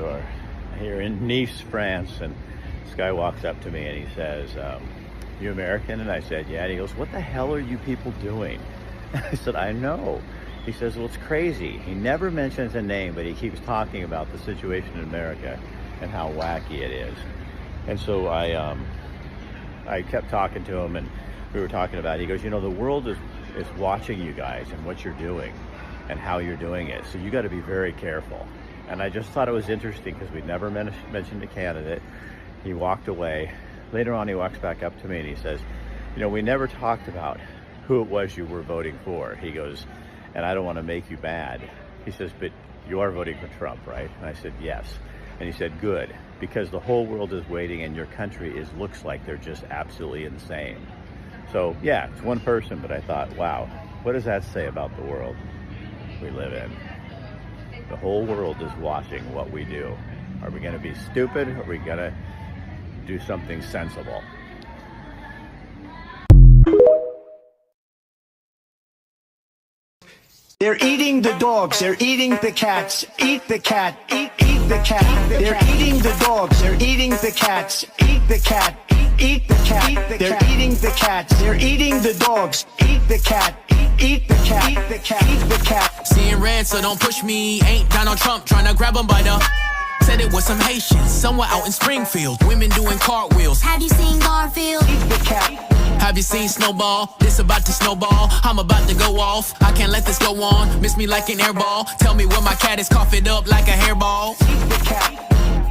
Or here in Nice, France, and this guy walks up to me and he says, "You American?" And I said, "Yeah." And he goes, "What the hell are you people doing?" And I said, "I know." He says, "Well, it's crazy." He never mentions a name, but he keeps talking about the situation in America and how wacky it is. And so I kept talking to him, and we were talking about it. He goes, "You know, the world is watching you guys and what you're doing and how you're doing it. So you got to be very careful." And I just thought it was interesting because we'd never mentioned a candidate. He walked away. Later on, he walks back up to me and he says, "You know, we never talked about who it was you were voting for." He goes, "And I don't want to make you mad." He says, "But you are voting for Trump, right?" And I said, "Yes." And he said, "Good, because the whole world is waiting and your country looks like they're just absolutely insane." So yeah, it's one person, but I thought, wow, what does that say about the world we live in? The whole world is watching what we do. Are we going to be stupid? Or are we going to do something sensible? They're eating the dogs, they're eating the cats. Eat the cat, eat the cat. They're eating the dogs, they're eating the cats. Eat the cat, eat the cat. They're eating the cats, they're eating the dogs. Eat the cat, eat the cat. Eat the cat, eat the cat. Seeing red, so don't push me. Ain't Donald Trump trying to grab him by the... Said it was some Haitians, somewhere out in Springfield. Women doing cartwheels. Have you seen Garfield? Eat the cat. Have you seen Snowball? This about to snowball. I'm about to go off. I can't let this go on. Miss me like an airball. Tell me where my cat is, cough it up like a hairball. Eat the cat.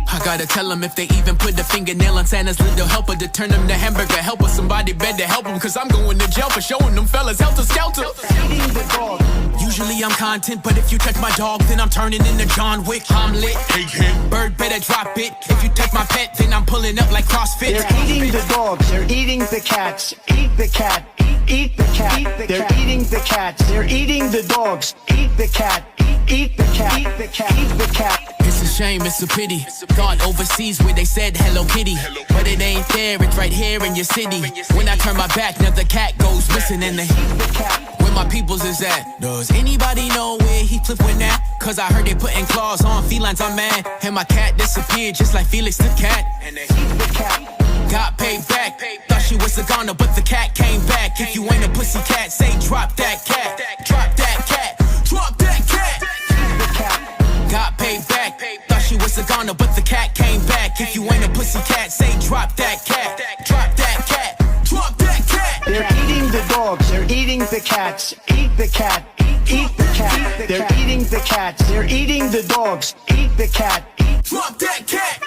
I gotta tell them if they even put the fingernail on Santa's little helper to turn them to hamburger helper. Somebody better help them, cause I'm going to jail for showing them fellas helter skelter. Eating the dog. Usually I'm content, but if you touch my dog, then I'm turning into John Wick. I'm lit. Bird better drop it. If you touch my pet, then I'm pulling up like CrossFit. They're eating the dogs, they're eating the cats. Eat the cat, eat the cat. They're eating the cats, they're eating the dogs. Eat the cat, eat the cat. Eat the cat, eat the cat. It's a shame, it's a pity. Thought overseas where they said Hello Kitty, but it ain't there, it's right here in your city. When I turn my back, now the cat goes missing and where my peoples is at. Does anybody know where he flipped when that? Cause I heard they putting claws on felines, I'm mad. And my cat disappeared just like Felix the cat. Got paid back, thought she was a goner, but the cat came back. If you ain't a pussy cat, say drop that cat. Drop that cat, drop that cat. Got paid back, thought she was a goner, but the cat came back. If you ain't a pussy cat, say drop that cat. Drop that cat, drop that cat. They're eating the dogs, they're eating the cats. Eat the cat, eat the cat. They're eating the cats, they're eating the dogs. Eat the cat, Drop that cat.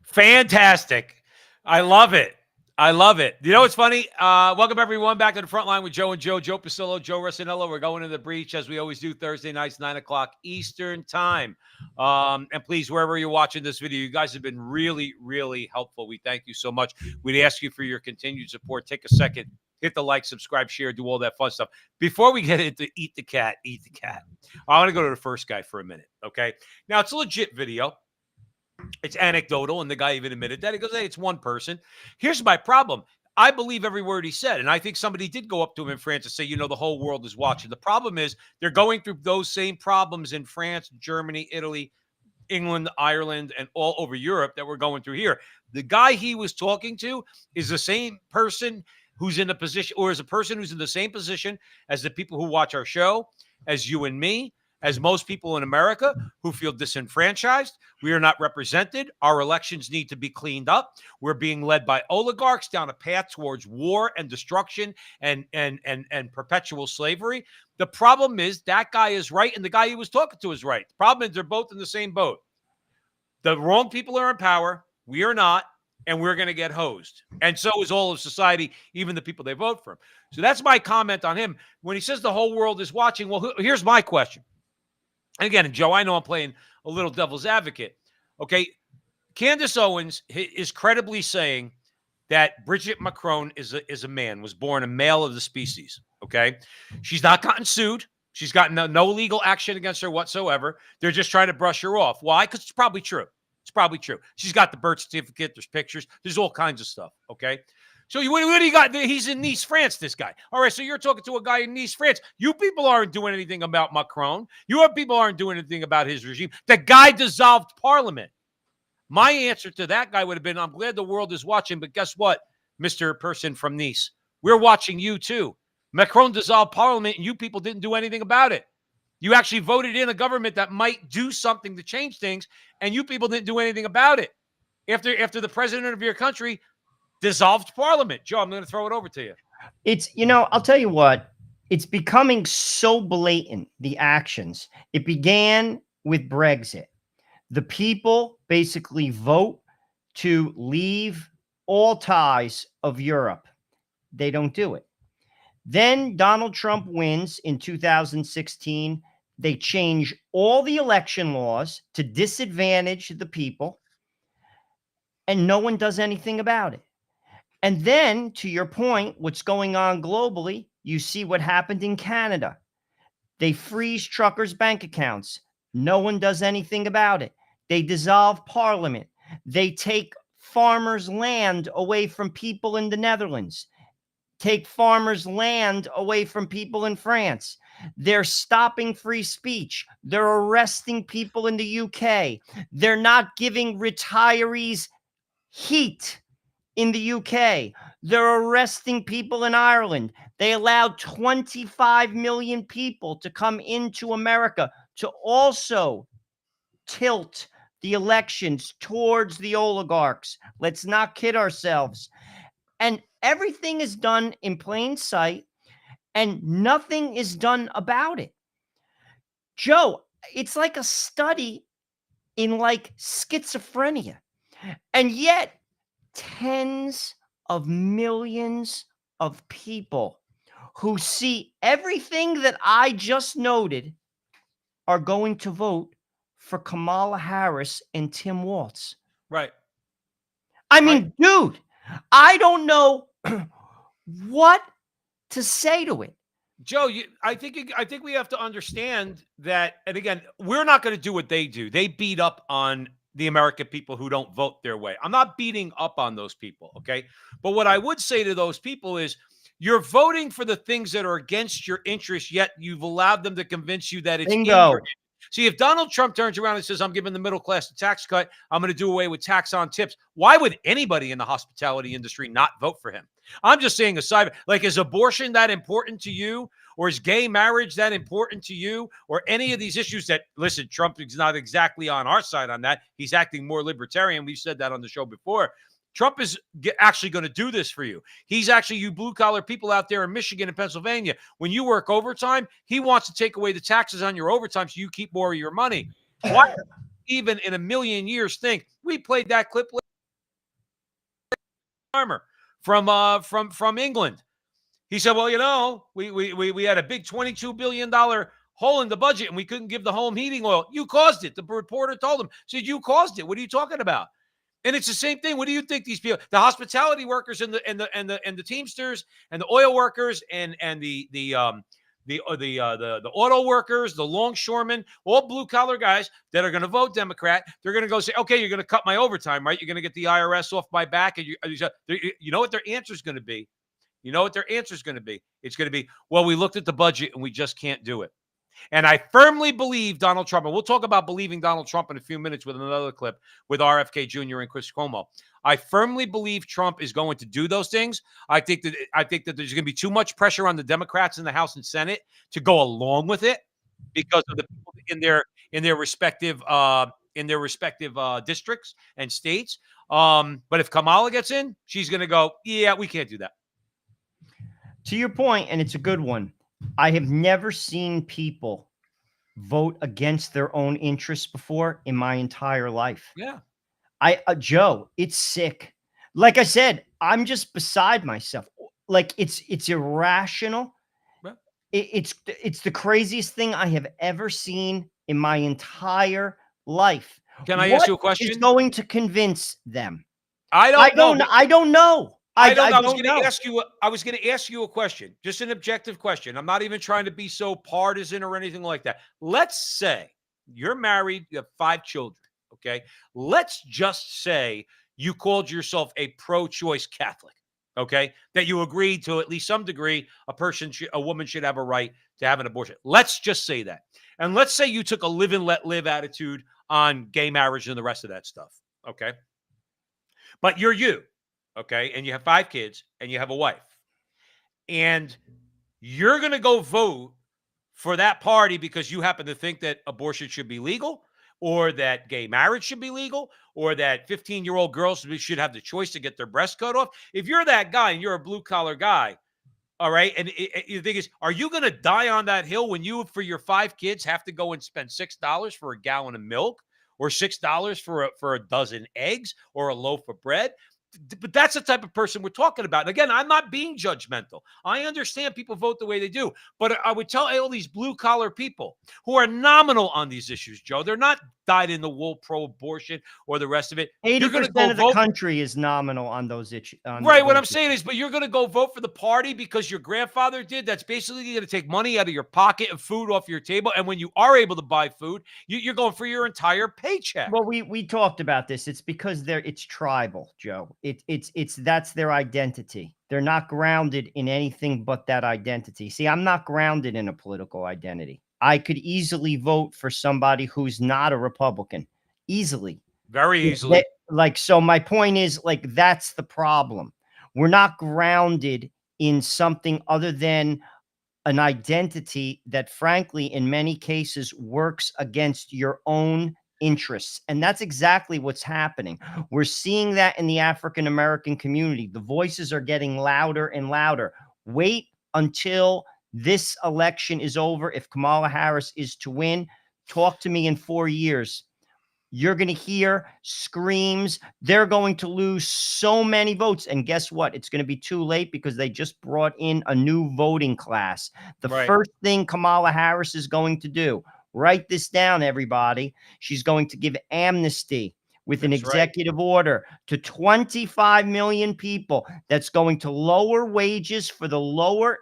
Fantastic. I love it. I love it. You know what's funny? Welcome, everyone, back to the front line with Joe and Joe. Joe Pasillo, Joe Rossinello. We're going to the breach, as we always do, Thursday nights, 9 o'clock Eastern time. And please, wherever you're watching this video, you guys have been really, really helpful. We thank you so much. We'd ask you for your continued support. Take a second, hit the like, subscribe, share, do all that fun stuff. Before we get into eat the cat, I want to go to the first guy for a minute, okay? Now, it's a legit video. It's anecdotal, and the guy even admitted that. He goes, hey, it's one person. Here's my problem. I believe every word he said, and I think somebody did go up to him in France and say, you know, the whole world is watching. The problem is they're going through those same problems in France, Germany, Italy, England, Ireland, and all over Europe that we're going through here. The guy he was talking to is the same person who's in a position, or is a person who's in the same position as the people who watch our show, as you and me, as most people in America who feel disenfranchised. We are not represented. Our elections need to be cleaned up. We're being led by oligarchs down a path towards war and destruction and perpetual slavery. The problem is that guy is right, and the guy he was talking to is right. The problem is they're both in the same boat. The wrong people are in power. We are not, and we're going to get hosed. And so is all of society, even the people they vote for. So that's my comment on him. When he says the whole world is watching, well, here's my question. And again, Joe, I know I'm playing a little devil's advocate. Okay, Candace Owens is credibly saying that Brigitte Macron is a man, was born a male of the species. Okay, she's not gotten sued. She's gotten no legal action against her whatsoever. They're just trying to brush her off. Why? Because it's probably true. It's probably true. She's got the birth certificate. There's pictures. There's all kinds of stuff. Okay, So what do you got? He's in Nice, France, this guy. All right, so you're talking to a guy in Nice, France. You people aren't doing anything about Macron. You people aren't doing anything about his regime. The guy dissolved parliament. My answer to that guy would have been, I'm glad the world is watching, but guess what, Mr. Person from Nice? We're watching you too. Macron dissolved parliament and you people didn't do anything about it. You actually voted in a government that might do something to change things, and you people didn't do anything about it. After the president of your country dissolved parliament. Joe, I'm going to throw it over to you. It's, I'll tell you what, it's becoming so blatant, the actions. It began with Brexit. The people basically vote to leave all ties of Europe. They don't do it. Then Donald Trump wins in 2016. They change all the election laws to disadvantage the people, and no one does anything about it. And then, to your point, what's going on globally, you see what happened in Canada. They freeze truckers' bank accounts. No one does anything about it. They dissolve parliament. They take farmers' land away from people in the Netherlands. Take farmers' land away from people in France. They're stopping free speech. They're arresting people in the UK. They're not giving retirees heat in the UK. They're arresting people in Ireland. They allowed 25 million people to come into America to also tilt the elections towards the oligarchs. Let's not kid ourselves. And everything is done in plain sight, and nothing is done about it. Joe, it's like a study in like schizophrenia. And yet, tens of millions of people who see everything that I just noted are going to vote for Kamala Harris and Tim Walz. Right. I mean, dude, I don't know what to say to it. Joe, I think we have to understand that, and again, we're not going to do what they do. They beat up on the American people who don't vote their way. I'm not beating up on those people, okay? But what I would say to those people is, you're voting for the things that are against your interests, yet you've allowed them to convince you that it's in your interest. See, if Donald Trump turns around and says, I'm giving the middle class a tax cut, I'm going to do away with tax on tips, why would anybody in the hospitality industry not vote for him? I'm just saying, aside, like, is abortion that important to you? Or is gay marriage that important to you? Or any of these issues that, listen, Trump is not exactly on our side on that. He's acting more libertarian. We've said that on the show before. Trump is actually going to do this for you. He's actually, you blue-collar people out there in Michigan and Pennsylvania, when you work overtime, he wants to take away the taxes on your overtime so you keep more of your money. Why even in a million years think we played that clip farmer from England? He said, well, we had a big $22 billion hole in the budget and we couldn't give the home heating oil. You caused it. The reporter told him, said, you caused it. What are you talking about? And it's the same thing. What do you think these people, the hospitality workers and the Teamsters and the oil workers and the auto workers, the longshoremen, all blue collar guys that are going to vote Democrat, they're going to go say, okay, you're going to cut my overtime, right? You're going to get the IRS off my back. And you know what their answer is going to be? You know what their answer is going to be? It's going to be, well, we looked at the budget and we just can't do it. And I firmly believe Donald Trump, and we'll talk about believing Donald Trump in a few minutes with another clip with RFK Jr. and Chris Cuomo. I firmly believe Trump is going to do those things. I think that there's going to be too much pressure on the Democrats in the House and Senate to go along with it because of the people in their respective districts and states. But if Kamala gets in, she's going to go, yeah, we can't do that. To your point, and it's a good one, I have never seen people vote against their own interests before in my entire life. Yeah. Joe, it's sick. Like I said, I'm just beside myself. Like it's irrational. Yeah. It's the craziest thing I have ever seen in my entire life. Can I ask you a question? What is going to convince them? I don't know. I don't know. I was going to ask you a question, just an objective question. I'm not even trying to be so partisan or anything like that. Let's say you're married, you have 5 children, okay? Let's just say you called yourself a pro-choice Catholic, Okay, that you agree to at least some degree, a woman should have a right to have an abortion. Let's just say that, and let's say you took a live and let live attitude on gay marriage and the rest of that stuff. Okay, but you're you, okay, and you have 5 kids and you have a wife, and you're going to go vote for that party because you happen to think that abortion should be legal, or that gay marriage should be legal, or that 15-year-old girls should have the choice to get their breasts cut off. If you're that guy and you're a blue collar guy, all right, and the thing is, are you going to die on that hill when you, for your 5 kids, have to go and spend $6 for a gallon of milk, or $6 for a dozen eggs, or a loaf of bread? But that's the type of person we're talking about. And again, I'm not being judgmental. I understand people vote the way they do, but I would tell all these blue collar people who are nominal on these issues, Joe, they're not dyed in the wool pro-abortion or the rest of it. You're going to 80% go of the vote. country is nominal on those issues. Right. What I'm saying is, but you're going to go vote for the party because your grandfather did. That's basically going to take money out of your pocket and food off your table. And when you are able to buy food, you're going for your entire paycheck. Well, we talked about this. It's because it's tribal, Joe. It's that's their identity. They're not grounded in anything but that identity. See, I'm not grounded in a political identity. I could easily vote for somebody who's not a Republican. Easily. Very easily. So my point is, that's the problem. We're not grounded in something other than an identity that, frankly, in many cases works against your own interests. And that's exactly what's happening. We're seeing that in the African American community. The voices are getting louder and louder. Wait until this election is over. If Kamala Harris is to win, talk to me in 4 years. You're going to hear screams. They're going to lose so many votes. And guess what? It's going to be too late because they just brought in a new voting class. The first thing Kamala Harris is going to do, write this down, everybody. She's going to give amnesty with an executive order to 25 million people. That's going to lower wages for the lower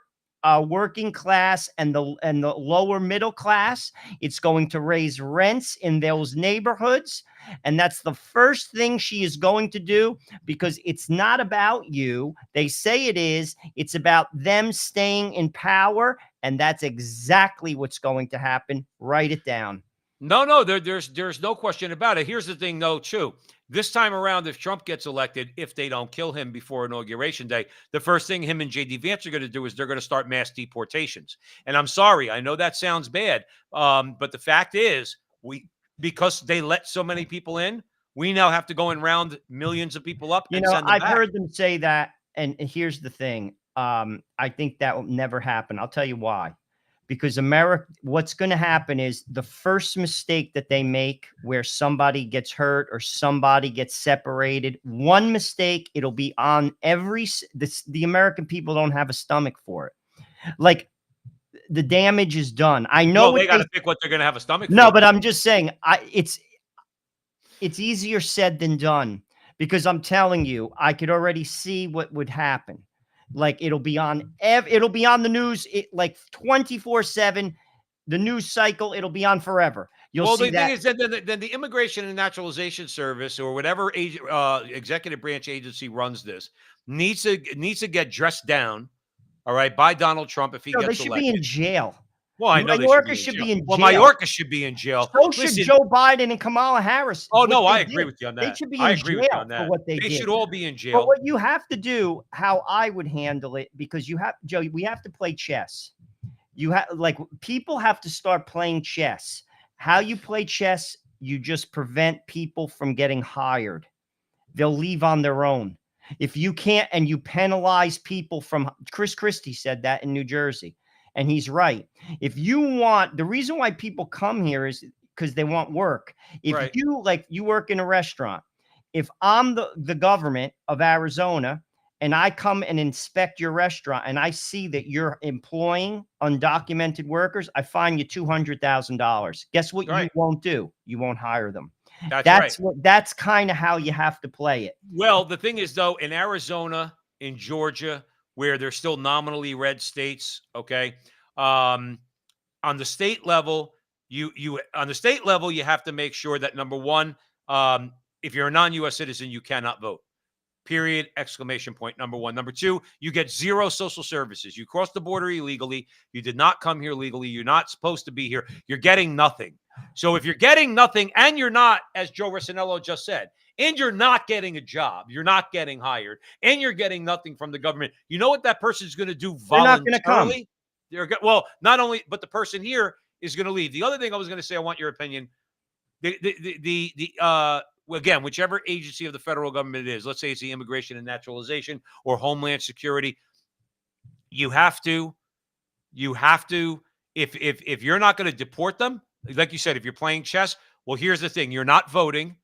working class and the lower middle class. It's going to raise rents in those neighborhoods. And that's the first thing she is going to do, because it's not about you. They say it is. It's about them staying in power. And that's exactly what's going to happen. Write it down. No, there's no question about it. Here's the thing, though, too. This time around, if Trump gets elected, if they don't kill him before Inauguration Day, the first thing him and J.D. Vance are going to do is they're going to start mass deportations. And I'm sorry, I know that sounds bad, but the fact is, because they let so many people in, we now have to go and round millions of people up. You know, I've heard them say that, and here's the thing. I think that will never happen. I'll tell you why. Because what's going to happen is the first mistake that they make where somebody gets hurt or somebody gets separated, one mistake, it'll be on the American people don't have a stomach for it. The damage is done. I know they got to pick what they're going to have a stomach for. No, but I'm just saying, it's easier said than done, because I'm telling you, I could already see what would happen. It'll be on the news, 24/7, the news cycle. It'll be on forever. You'll see that. Thing is, then the Immigration and Naturalization Service, or whatever executive branch agency runs this, needs to get dressed down. All right, by Donald Trump if he gets elected. They should be in jail. Well, I know Mayorkas should be in jail. Well, Mayorkas should be in jail. So should Joe Biden and Kamala Harris. Oh, no, I agree with you on that. They should be in jail for what they did. They should all be in jail. But what you have to do, how I would handle it, because Joe, we have to play chess. People have to start playing chess. How you play chess, you just prevent people from getting hired. They'll leave on their own. If you can't, and you penalize people Chris Christie said that in New Jersey. And he's right. If you want, the reason why people come here is because they want work. If you work in a restaurant, if I'm the government of Arizona and I come and inspect your restaurant and I see that you're employing undocumented workers, I fine you $200,000. Guess what you won't do? You won't hire them. That's kind of how you have to play it. Well, the thing is, though, in Arizona, in Georgia, where they're still nominally red states, okay? On the state level, you have to make sure that, number one, if you're a non-U.S. citizen, you cannot vote. Period. Exclamation point. Number one. Number two, you get zero social services. You crossed the border illegally. You did not come here legally. You're not supposed to be here. You're getting nothing. So if you're getting nothing and you're not, as Joe Rossinello just said, and you're not getting a job, you're not getting hired, and you're getting nothing from the government, you know what that person's going to do They're not gonna come. voluntarily? Well, not only, but the person here is going to leave. The other thing I was going to say, I want your opinion. Again, whichever agency of the federal government it is, let's say it's the Immigration and Naturalization or Homeland Security, you have to, if you're not going to deport them, like you said, if you're playing chess, well, here's the thing: you're not voting.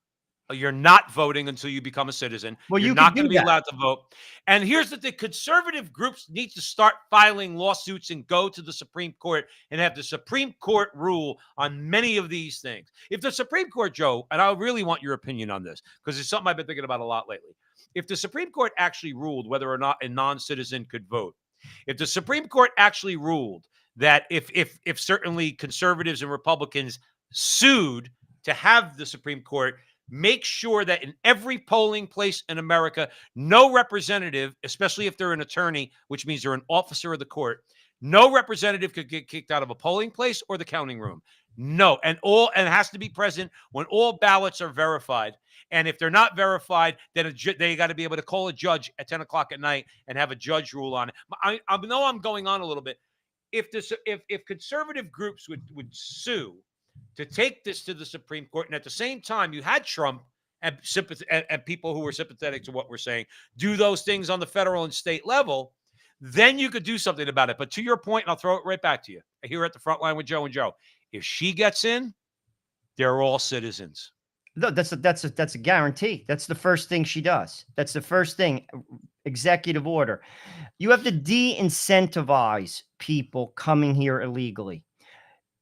You're not voting until you become a citizen. Well, You're you not can going to do be that. allowed to vote. And here's the thing: conservative groups need to start filing lawsuits and go to the Supreme Court and have the Supreme Court rule on many of these things. If the Supreme Court, Joe, and I really want your opinion on this because it's something I've been thinking about a lot lately. If the Supreme Court actually ruled whether or not a non-citizen could vote, if the Supreme Court actually ruled that if certainly conservatives and Republicans sued to have the Supreme Court make sure that in every polling place in America, no representative, especially if they're an attorney, which means they're an officer of the court, no representative could get kicked out of a polling place or the counting room. No, and it has to be present when all ballots are verified. And if they're not verified, then they got to be able to call a judge at 10 o'clock at night and have a judge rule on it. I know I'm going on a little bit. If conservative groups would sue to take this to the Supreme Court, and at the same time, you had Trump and people who were sympathetic to what we're saying do those things on the federal and state level, then you could do something about it. But to your point, and I'll throw it right back to you here at the front line with Joe and Joe. If she gets in, they're all citizens. No, that's a guarantee. That's the first thing she does. That's the first thing. Executive order. You have to de-incentivize people coming here illegally.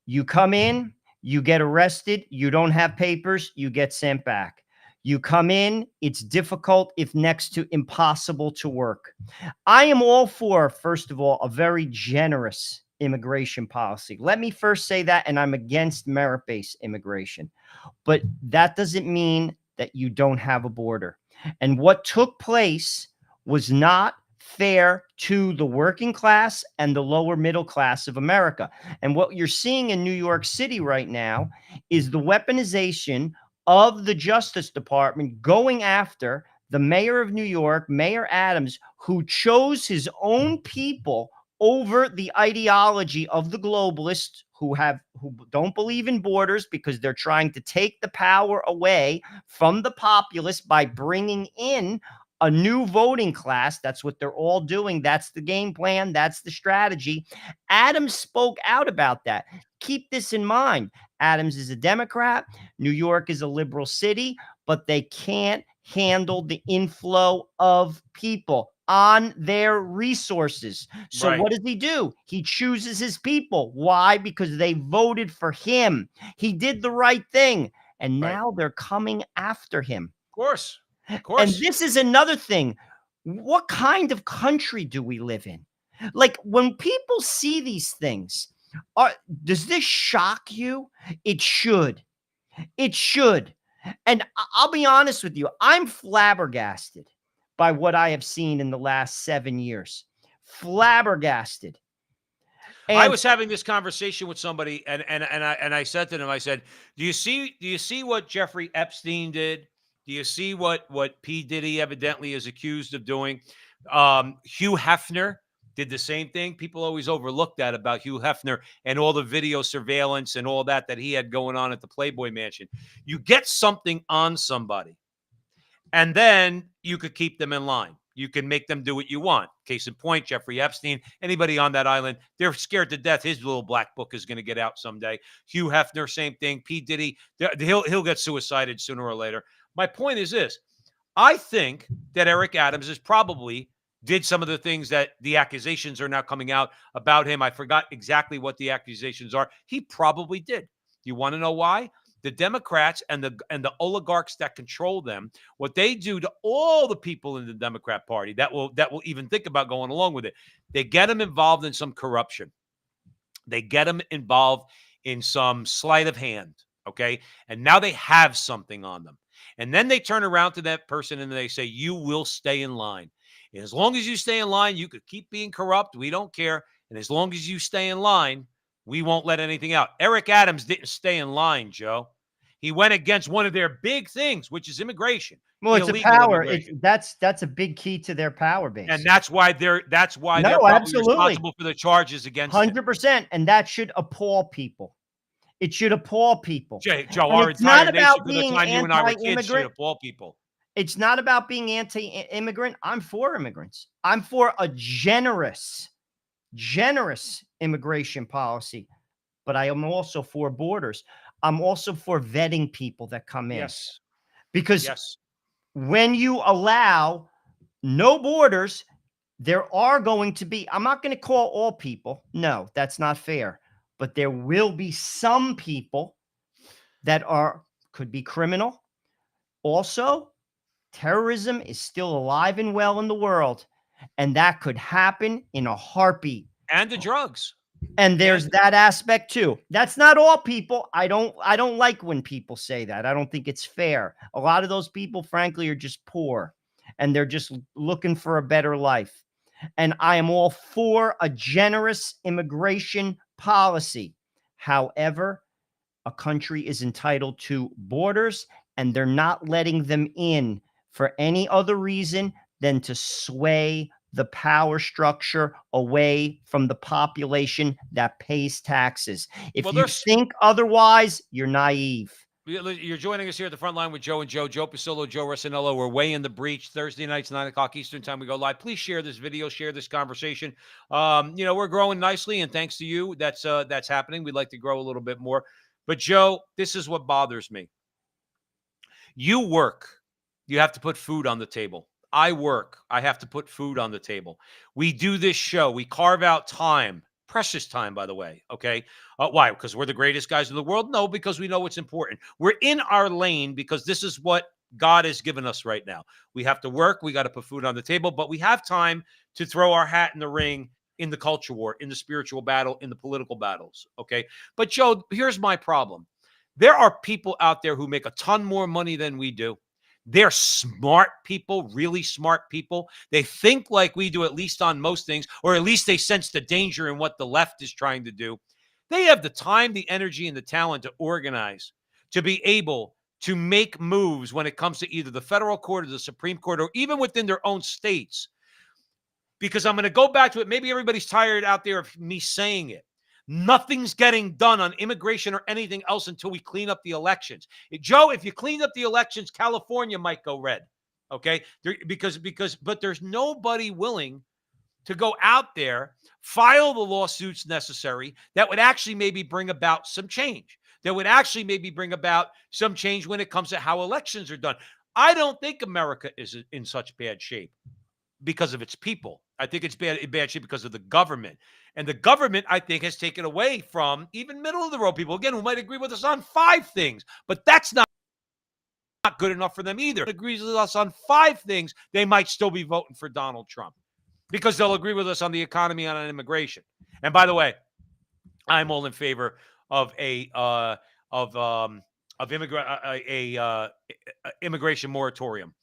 You come in, you get arrested, you don't have papers, you get sent back. You come in, it's difficult, if next to impossible to work. I am all for, first of all, a very generous immigration policy. Let me first say that, and I'm against merit-based immigration. But that doesn't mean that you don't have a border. And what took place was not fair to the working class and the lower middle class of America. And what you're seeing in New York City right now is the weaponization of the Justice Department going after the mayor of New York, Mayor Adams, who chose his own people over the ideology of the globalists who don't believe in borders because they're trying to take the power away from the populace by bringing in a new voting class. That's what they're all doing. That's the game plan. That's the strategy. Adams spoke out about that. Keep this in mind. Adams is a Democrat. New York is a liberal city, but they can't handle the inflow of people on their resources. So Right. what does he do? He chooses his people. Why? Because they voted for him. He did the right thing. And now they're coming after him. Of course. Of And course. this is another thing. What kind of country do we live in? Like when people see these things, does this shock you? It should. It should. And I'll be honest with you, I'm flabbergasted by what I have seen in the last 7 years. Flabbergasted. I And was having this conversation with somebody, and I said to them, I said, do you see what Jeffrey Epstein did? Do you see what P. Diddy evidently is accused of doing? Hugh Hefner did the same thing. People always overlook that about Hugh Hefner and all the video surveillance and all that he had going on at the Playboy Mansion. You get something on somebody, and then you could keep them in line. You can make them do what you want. Case in point, Jeffrey Epstein, anybody on that island, they're scared to death. His little black book is going to get out someday. Hugh Hefner, same thing. P. Diddy, he'll get suicided sooner or later. My point is this. I think that Eric Adams is probably did some of the things that the accusations are now coming out about him. I forgot exactly what the accusations are. He probably did. You want to know why? The Democrats and the oligarchs that control them, what they do to all the people in the Democrat Party that will even think about going along with it, they get them involved in some corruption. They get them involved in some sleight of hand, okay? And now they have something on them. And then they turn around to that person and they say, you will stay in line. And as long as you stay in line, you could keep being corrupt. We don't care. And as long as you stay in line, we won't let anything out. Eric Adams didn't stay in line, Joe. He went against one of their big things, which is immigration. Well, it's a illegal power. immigration. That's a big key to their power base. And that's why they're probably absolutely responsible for the charges against him. 100%. And that should appall people. It should appall people. Joe, And our it's entire not nation about for the being time you and I were kids should anti-immigrant. appall people. It's not about being anti-immigrant. I'm for immigrants. I'm for a generous immigration policy. But I am also for borders. I'm also for vetting people that come in. Yes. Because Yes. when you allow no borders, there are going to be, I'm not going to call all people. No, that's not fair. But there will be some people that could be criminal. Also, terrorism is still alive and well in the world. And that could happen in a heartbeat. And the drugs. And there's that aspect too. That's not all people. I don't like when people say that. I don't think it's fair. A lot of those people, frankly, are just poor and they're just looking for a better life. And I am all for a generous immigration policy. However, a country is entitled to borders, and they're not letting them in for any other reason than to sway the power structure away from the population that pays taxes. If you think otherwise, you're naive. You're joining us here at the front line with Joe and Joe Pasillo, Joe Rossinello. We're way in the breach. Thursday nights, 9 o'clock Eastern time. We go live. Please share this video, share this conversation. We're growing nicely, and thanks to you, that's happening. We'd like to grow a little bit more. But Joe, this is what bothers me. You work. You have to put food on the table. I work. I have to put food on the table. We do this show. We carve out time, precious time, by the way. Okay. Why? Because we're the greatest guys in the world? No, because we know what's important. We're in our lane because this is what God has given us right now. We have to work. We got to put food on the table, but we have time to throw our hat in the ring in the culture war, in the spiritual battle, in the political battles. Okay. But Joe, here's my problem. There are people out there who make a ton more money than we do. They're smart people, really smart people. They think like we do, at least on most things, or at least they sense the danger in what the left is trying to do. They have the time, the energy, and the talent to organize, to be able to make moves when it comes to either the federal court or the Supreme Court, or even within their own states. Because I'm going to go back to it. Maybe everybody's tired out there of me saying it. Nothing's getting done on immigration or anything else until we clean up the elections. Joe, if you clean up the elections, California might go red. Okay? But there's nobody willing to go out there, file the lawsuits necessary that would actually maybe bring about some change. That would actually maybe bring about some change when it comes to how elections are done. I don't think America is in such bad shape because of its people. I think it's bad shape because of the government. And the government, I think, has taken away from even middle of the road people, again, who might agree with us on 5 things, but that's not good enough for them either. If it agrees with us on 5 things, they might still be voting for Donald Trump because they'll agree with us on the economy and on immigration. And by the way, I'm all in favor of immigration moratorium,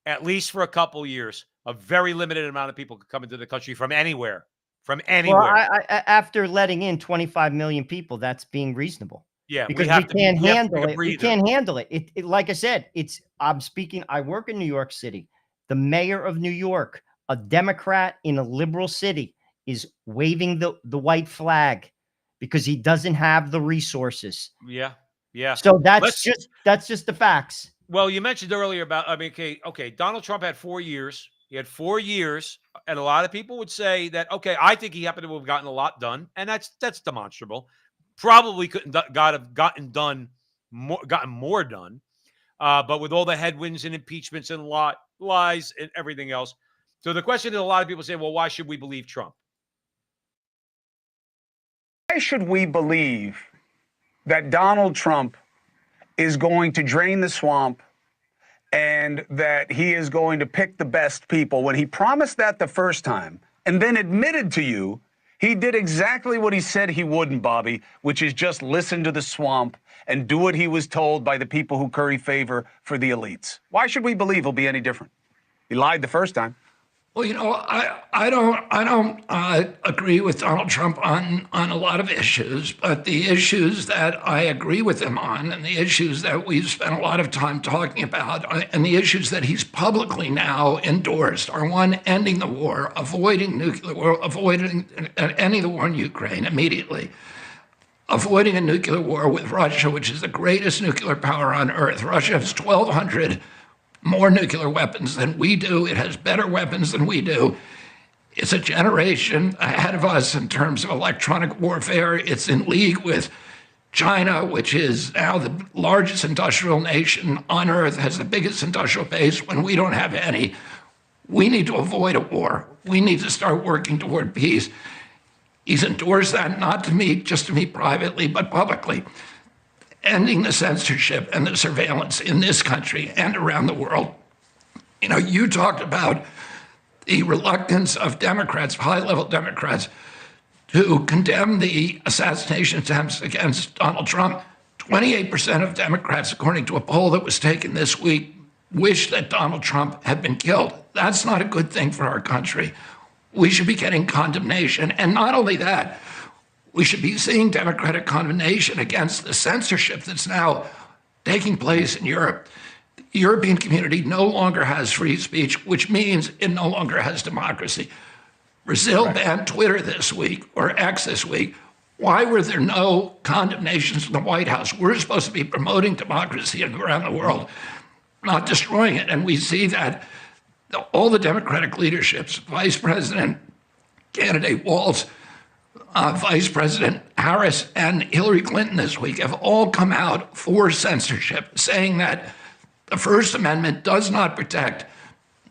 at least for a couple years. A very limited amount of people could come into the country from anywhere. From anywhere. Well, after letting in 25 million people, that's being reasonable. Yeah, because we can't handle it. We can't handle it. It. Like I said, I work in New York City. The mayor of New York, a Democrat in a liberal city, is waving the white flag because he doesn't have the resources. Yeah. Yeah. So that's just the facts. Well, you mentioned earlier about, okay, Donald Trump had 4 years. He had 4 years, and a lot of people would say that, okay, I think he happened to have gotten a lot done, and that's demonstrable. Probably couldn't have gotten more done, but with all the headwinds and impeachments and lies and everything else. So the question is, a lot of people say, well, why should we believe Trump? Why should we believe that Donald Trump is going to drain the swamp and that he is going to pick the best people when he promised that the first time and then admitted to you He did exactly what he said he wouldn't, Bobby, which is just listen to the swamp and do what he was told by the people who curry favor for the elites. Why should we believe he'll be any different? He lied the first time. Well, I don't agree with Donald Trump on a lot of issues, but the issues that I agree with him on, and the issues that we've spent a lot of time talking about, and the issues that he's publicly now endorsed, are one, ending the war, avoiding nuclear war, avoiding ending the war in Ukraine immediately, avoiding a nuclear war with Russia, which is the greatest nuclear power on earth. Russia has 1,200 more nuclear weapons than we do. It has better weapons than we do. It's a generation ahead of us in terms of electronic warfare. It's in league with China, which is now the largest industrial nation on earth, has the biggest industrial base when we don't have any. We need to avoid a war. We need to start working toward peace. He's endorsed that, not to me, just to me privately, but publicly. Ending the censorship and the surveillance in this country and around the world. You know, you talked about the reluctance of Democrats, high-level Democrats, to condemn the assassination attempts against Donald Trump. 28% of Democrats, according to a poll that was taken this week, wish that Donald Trump had been killed. That's not a good thing for our country. We should be getting condemnation. And not only that, we should be seeing Democratic condemnation against the censorship that's now taking place in Europe. The European community no longer has free speech, which means it no longer has democracy. Brazil banned Twitter this week, or X this week. Why were there no condemnations from the White House? We're supposed to be promoting democracy around the world, not destroying it. And we see that all the Democratic leaderships, Vice President candidate Walz, Vice President Harris, and Hillary Clinton this week have all come out for censorship, saying that the First Amendment does not protect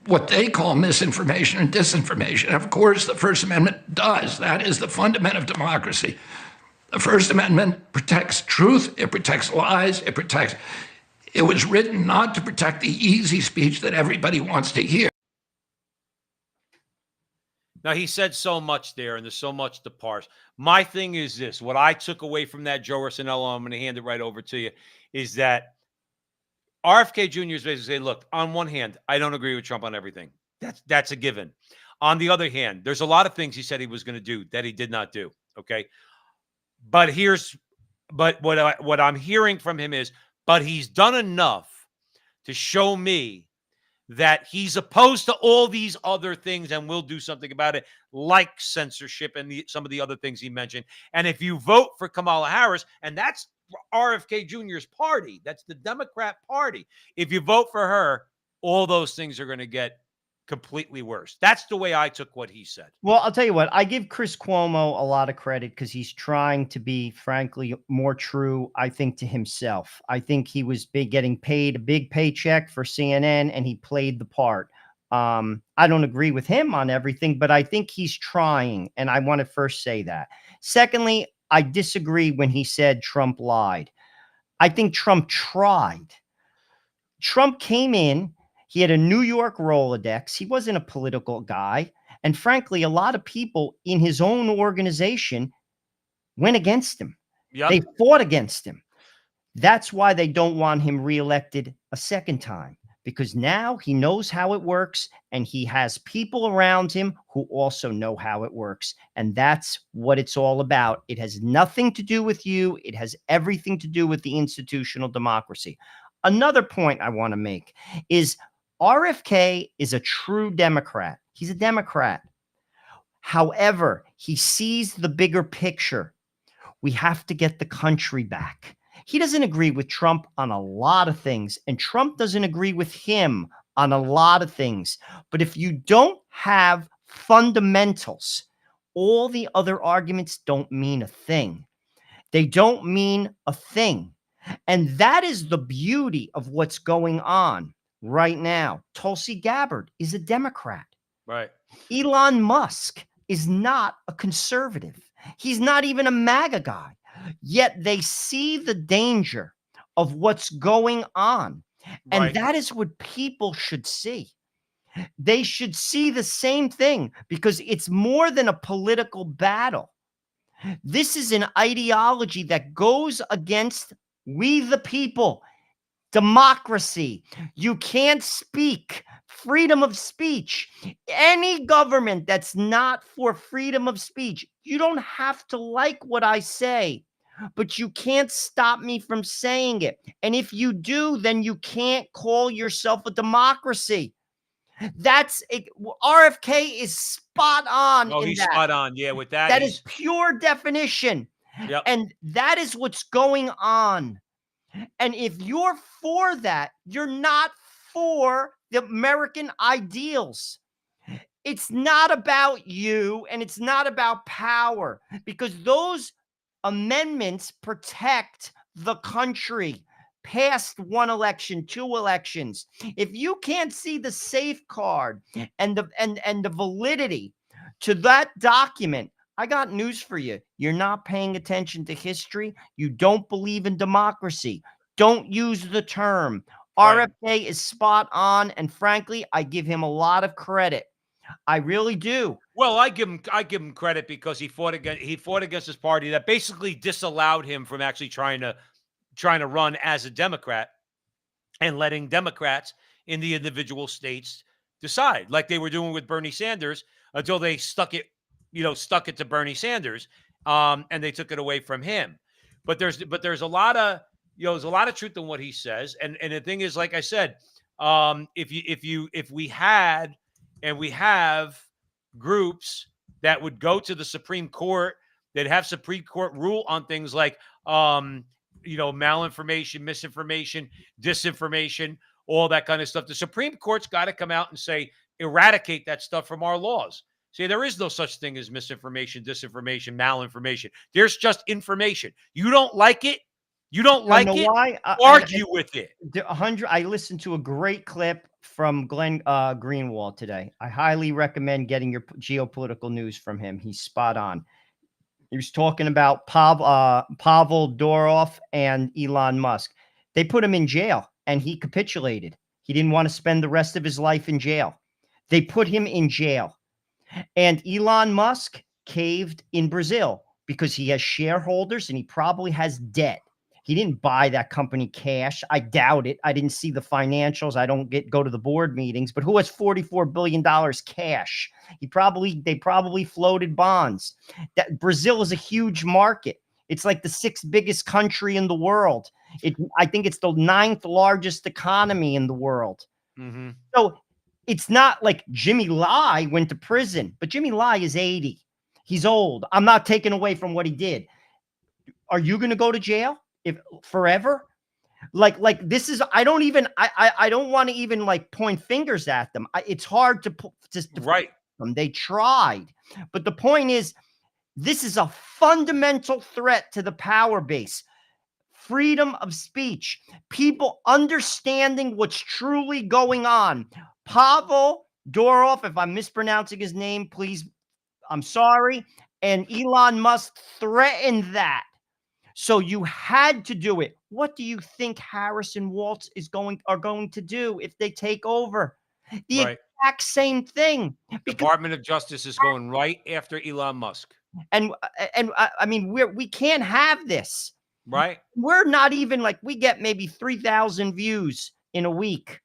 what they call misinformation and disinformation. Of course, the First Amendment does. That is the fundament of democracy. The First Amendment protects truth, it protects lies, it was written not to protect the easy speech that everybody wants to hear. Now, he said so much there, and there's so much to parse. My thing is this. What I took away from that, Joe Rossinello, I'm going to hand it right over to you, is that RFK Jr. is basically saying, look, on one hand, I don't agree with Trump on everything. That's a given. On the other hand, there's a lot of things he said he was going to do that he did not do, okay? But what I'm hearing from him is, but he's done enough to show me that he's opposed to all these other things and will do something about it, like censorship and some of the other things he mentioned. And if you vote for Kamala Harris, and that's RFK Jr.'s party, that's the Democrat Party, if you vote for her, all those things are going to get completely worse. That's the way I took what he said. Well, I'll tell you what, I give Chris Cuomo a lot of credit because he's trying to be, frankly, more true, I think, to himself. I think he was getting paid a big paycheck for CNN and he played the part. I don't agree with him on everything, but I think he's trying. And I want to first say that. Secondly, I disagree when he said Trump lied. I think Trump tried. Trump came in. He had a New York Rolodex. He wasn't a political guy. And frankly, a lot of people in his own organization went against him. Yep. They fought against him. That's why they don't want him reelected a second time, because now he knows how it works and he has people around him who also know how it works. And that's what it's all about. It has nothing to do with you. It has everything to do with the institutional democracy. Another point I want to make is RFK is a true Democrat. He's a Democrat. However, he sees the bigger picture. We have to get the country back. He doesn't agree with Trump on a lot of things, and Trump doesn't agree with him on a lot of things. But if you don't have fundamentals, all the other arguments don't mean a thing. They don't mean a thing. And that is the beauty of what's going on right now. Tulsi Gabbard is a Democrat. Right. Elon Musk is not a conservative. He's not even a MAGA guy. Yet they see the danger of what's going on. And Right. that is what people should see. They should see the same thing because it's more than a political battle. This is an ideology that goes against we the people, democracy. You can't speak, freedom of speech. Any government that's not for freedom of speech, you don't have to like what I say, but you can't stop me from saying it. And if you do, then you can't call yourself a democracy. That's it. RFK is spot on. Oh, in he's that. spot on. Yeah, with that. That is pure definition. Yep. And that is what's going on. And if you're for that, you're not for the American ideals. It's not about you and it's not about power because those amendments protect the country past one election, two elections. If you can't see the safeguard and the validity to that document, I got news for you. You're not paying attention to history. You don't believe in democracy. Don't use the term. Right. RFK is spot on, and frankly, I give him a lot of credit. I really do. Well, I give him credit because he fought against his party that basically disallowed him from actually trying to run as a Democrat and letting Democrats in the individual states decide, like they were doing with Bernie Sanders until they stuck it to Bernie Sanders, and they took it away from him. But there's a lot of there's a lot of truth in what he says, and the thing is, like I said, if we have groups that would go to the Supreme Court that have Supreme Court rule on things like malinformation, misinformation, disinformation, all that kind of stuff. The Supreme Court's got to come out and say, eradicate that stuff from our laws. See, there is no such thing as misinformation, disinformation, malinformation. There's just information. You don't like it. You don't like it. Why? Argue with it. I listened to a great clip from Glenn Greenwald today. I highly recommend getting your geopolitical news from him. He's spot on. He was talking about Pavel Durov and Elon Musk. They put him in jail, and he capitulated. He didn't want to spend the rest of his life in jail. They put him in jail. And Elon Musk caved in Brazil because he has shareholders and he probably has debt. He didn't buy that company cash. I doubt it. I didn't see the financials. I don't go to the board meetings. But who has $44 billion cash? They probably floated bonds. That Brazil is a huge market. It's like the 6th biggest country in the world. I think it's the 9th largest economy in the world. Mm-hmm. So it's not like Jimmy Lai went to prison, but Jimmy Lai is 80. He's old. I'm not taking away from what he did. Are you going to go to jail if forever? Like this is, I don't want to even like point fingers at them. It's hard to right. Them. They tried, but the point is, this is a fundamental threat to the power base. Freedom of speech, people understanding what's truly going on. Pavel Durov, if I'm mispronouncing his name, please, I'm sorry. And Elon Musk threatened that. So you had to do it. What do you think Harris and Waltz are going to do if they take over? The exact same thing. Department of Justice is going right after Elon Musk. And I mean, we can't have this. Right. We're not even like, we get maybe 3,000 views in a week.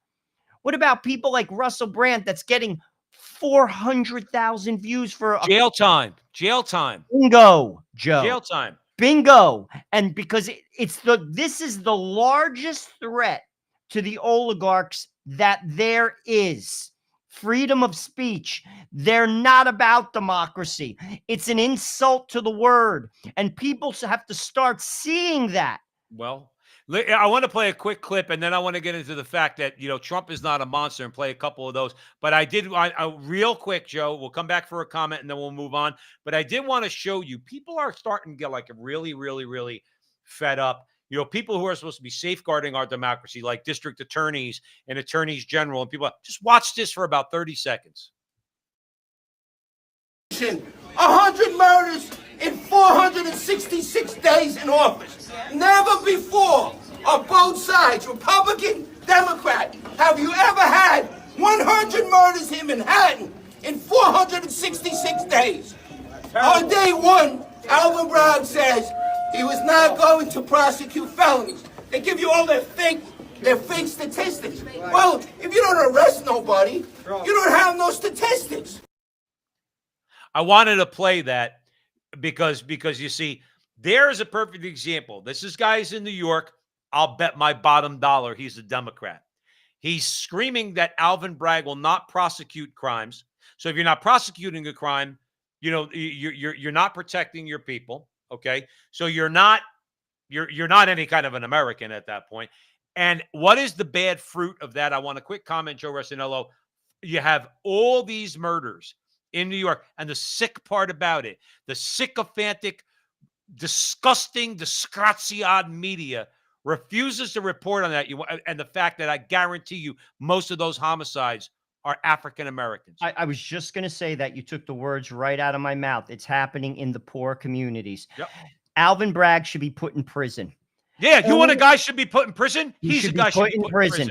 What about people like Russell Brand that's getting 400,000 views for jail time? Jail time. Bingo, Joe. Jail time. Bingo. And because this is the largest threat to the oligarchs that there is. Freedom of speech. They're not about democracy. It's an insult to the word. And people have to start seeing that. Well, I want to play a quick clip, and then I want to get into the fact that, Trump is not a monster and play a couple of those. But I real quick, Joe, we'll come back for a comment and then we'll move on. But I did want to show you, people are starting to get like really, really, really fed up. People who are supposed to be safeguarding our democracy, like district attorneys and attorneys general, and people, just watch this for about 30 seconds. 100 murders in 466 days in office. Never before on both sides, Republican, Democrat, have you ever had one 100 murders in Manhattan in 466 days. On day one, Alvin Bragg says he was not going to prosecute felonies. They give you all their fake statistics. Well, if you don't arrest nobody, you don't have no statistics. I wanted to play that because you see, there's a perfect example. This is guys in New York. I'll bet my bottom dollar he's a Democrat. He's screaming that Alvin Bragg will not prosecute crimes. So if you're not prosecuting a crime, you know, you're not protecting your people. Okay, so you're not any kind of an American at that point. And what is the bad fruit of that? I want a quick comment, Joe Rossinello. You have all these murders in New York, and the sick part about it, the sycophantic, disgusting, disgraziad media refuses to report on that. And the fact that I guarantee you most of those homicides are African Americans. I was just going to say that. You took the words right out of my mouth. It's happening in the poor communities. Yep. Alvin Bragg should be put in prison. Yeah, you want a guy should be put in prison? He's a guy should be put in prison.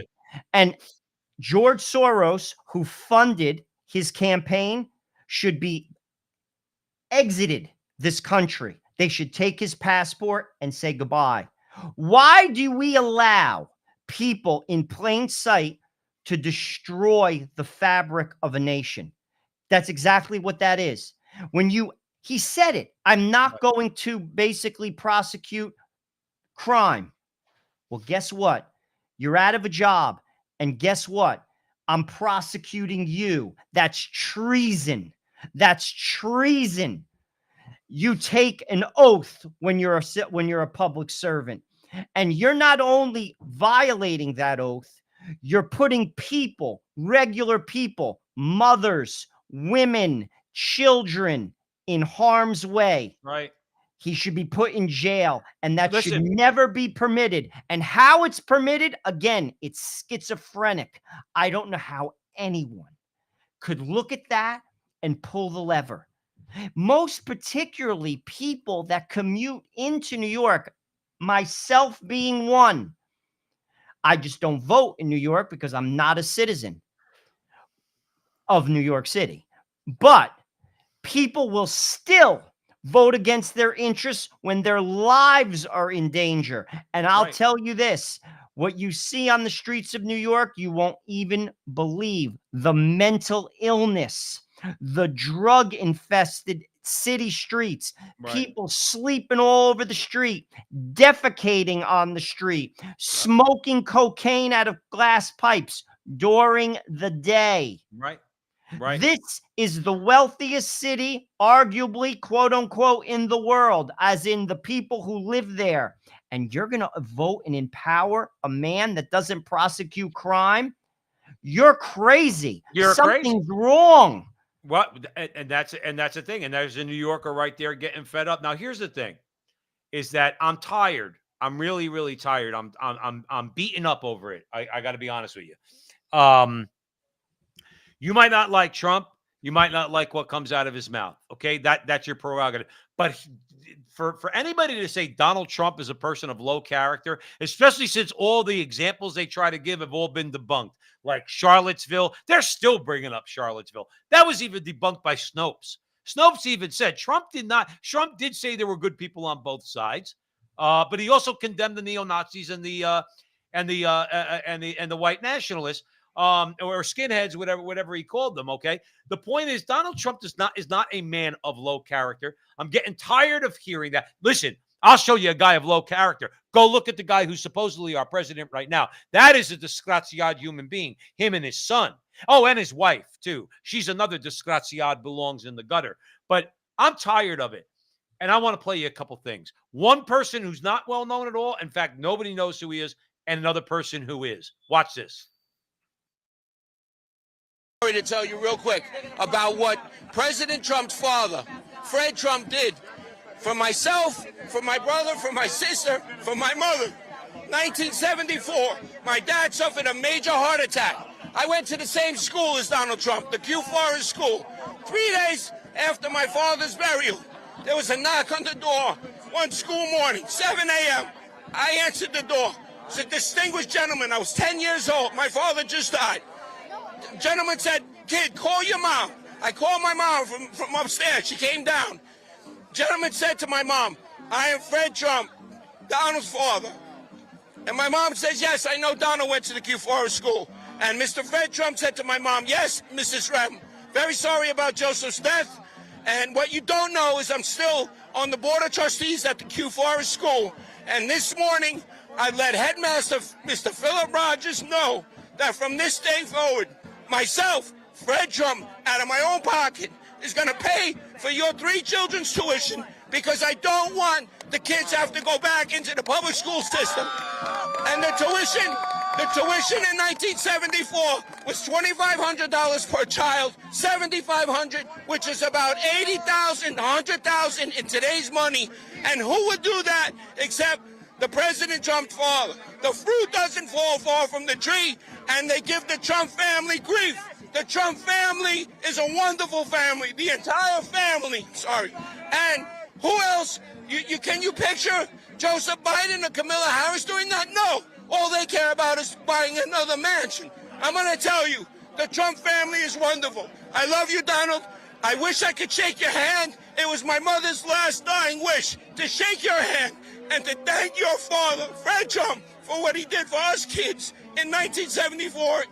And George Soros, who funded his campaign, should be exited this country. They should take his passport and say goodbye. Why do we allow people in plain sight to destroy the fabric of a nation? That's exactly what that is. He said it, I'm not going to basically prosecute crime. Well, guess what? You're out of a job. And guess what? I'm prosecuting you. That's treason. That's treason. You take an oath when you're a public servant, and you're not only violating that oath, you're putting people, regular people, mothers, women, children in harm's way. Right. He should be put in jail, and that should never be permitted. And how it's permitted, again, it's schizophrenic. I don't know how anyone could look at that and pull the lever. Most particularly people that commute into New York, myself being one. I just don't vote in New York because I'm not a citizen of New York City. But people will still vote against their interests when their lives are in danger. And I'll tell you this, what you see on the streets of New York, you won't even believe. The mental illness, the drug-infested city streets, people sleeping all over the street, defecating on the street, smoking cocaine out of glass pipes during the day. Right. This is the wealthiest city, arguably, quote unquote, in the world, as in the people who live there. And you're going to vote and empower a man that doesn't prosecute crime? You're crazy. Something's wrong. What? And that's the thing. And there's a New Yorker right there getting fed up. Now, here's the thing: is that I'm tired. I'm really, really tired. I'm beaten up over it. I got to be honest with you. You might not like Trump. You might not like what comes out of his mouth. Okay, that's your prerogative. But for anybody to say Donald Trump is a person of low character, especially since all the examples they try to give have all been debunked, like Charlottesville, they're still bringing up Charlottesville. That was even debunked by Snopes. Snopes even said Trump did say there were good people on both sides, but he also condemned the neo-Nazis and the white nationalists. Or skinheads, whatever he called them. Okay. The point is, Donald Trump is not a man of low character. I'm getting tired of hearing that. Listen, I'll show you a guy of low character. Go look at the guy who's supposedly our president right now. That is a disgraziad human being. Him and his son. Oh, and his wife too. She's another disgraziad, belongs in the gutter. But I'm tired of it. And I want to play you a couple things. One person who's not well known at all. In fact, nobody knows who he is. And another person who is. Watch this. To tell you real quick about what President Trump's father, Fred Trump, did for myself, for my brother, for my sister, for my mother. 1974, my dad suffered a major heart attack. I went to the same school as Donald Trump, the Q Forest School. 3 days after my father's burial, there was a knock on the door one school morning, 7 a.m. I answered the door. It's a distinguished gentleman. I was 10 years old. My father just died. Gentleman said, kid, call your mom. I called my mom from upstairs. She came down. Gentleman said to my mom, I am Fred Trump, Donald's father. And my mom says, yes, I know Donald went to the Q Forest School. And Mr. Fred Trump said to my mom, yes, Mrs. Rem, very sorry about Joseph's death. And what you don't know is I'm still on the Board of Trustees at the Q Forest School. And this morning, I let Headmaster Mr. Philip Rogers know that from this day forward, myself, Fred Trump, out of my own pocket, is going to pay for your 3 children's tuition because I don't want the kids have to go back into the public school system. And the tuition in 1974 was $2,500 per child, $7,500, which is about $80,000, $100,000 in today's money. And who would do that except the President Trump's father? The fruit doesn't fall far from the tree, and they give the Trump family grief. The Trump family is a wonderful family, the entire family, sorry. And who else? Can you picture Joseph Biden or Kamala Harris doing that? No. All they care about is buying another mansion. I'm going to tell you, the Trump family is wonderful. I love you, Donald. I wish I could shake your hand. It was my mother's last dying wish to shake your hand and to thank your father, Fred Trump, for what he did for us kids in 1974.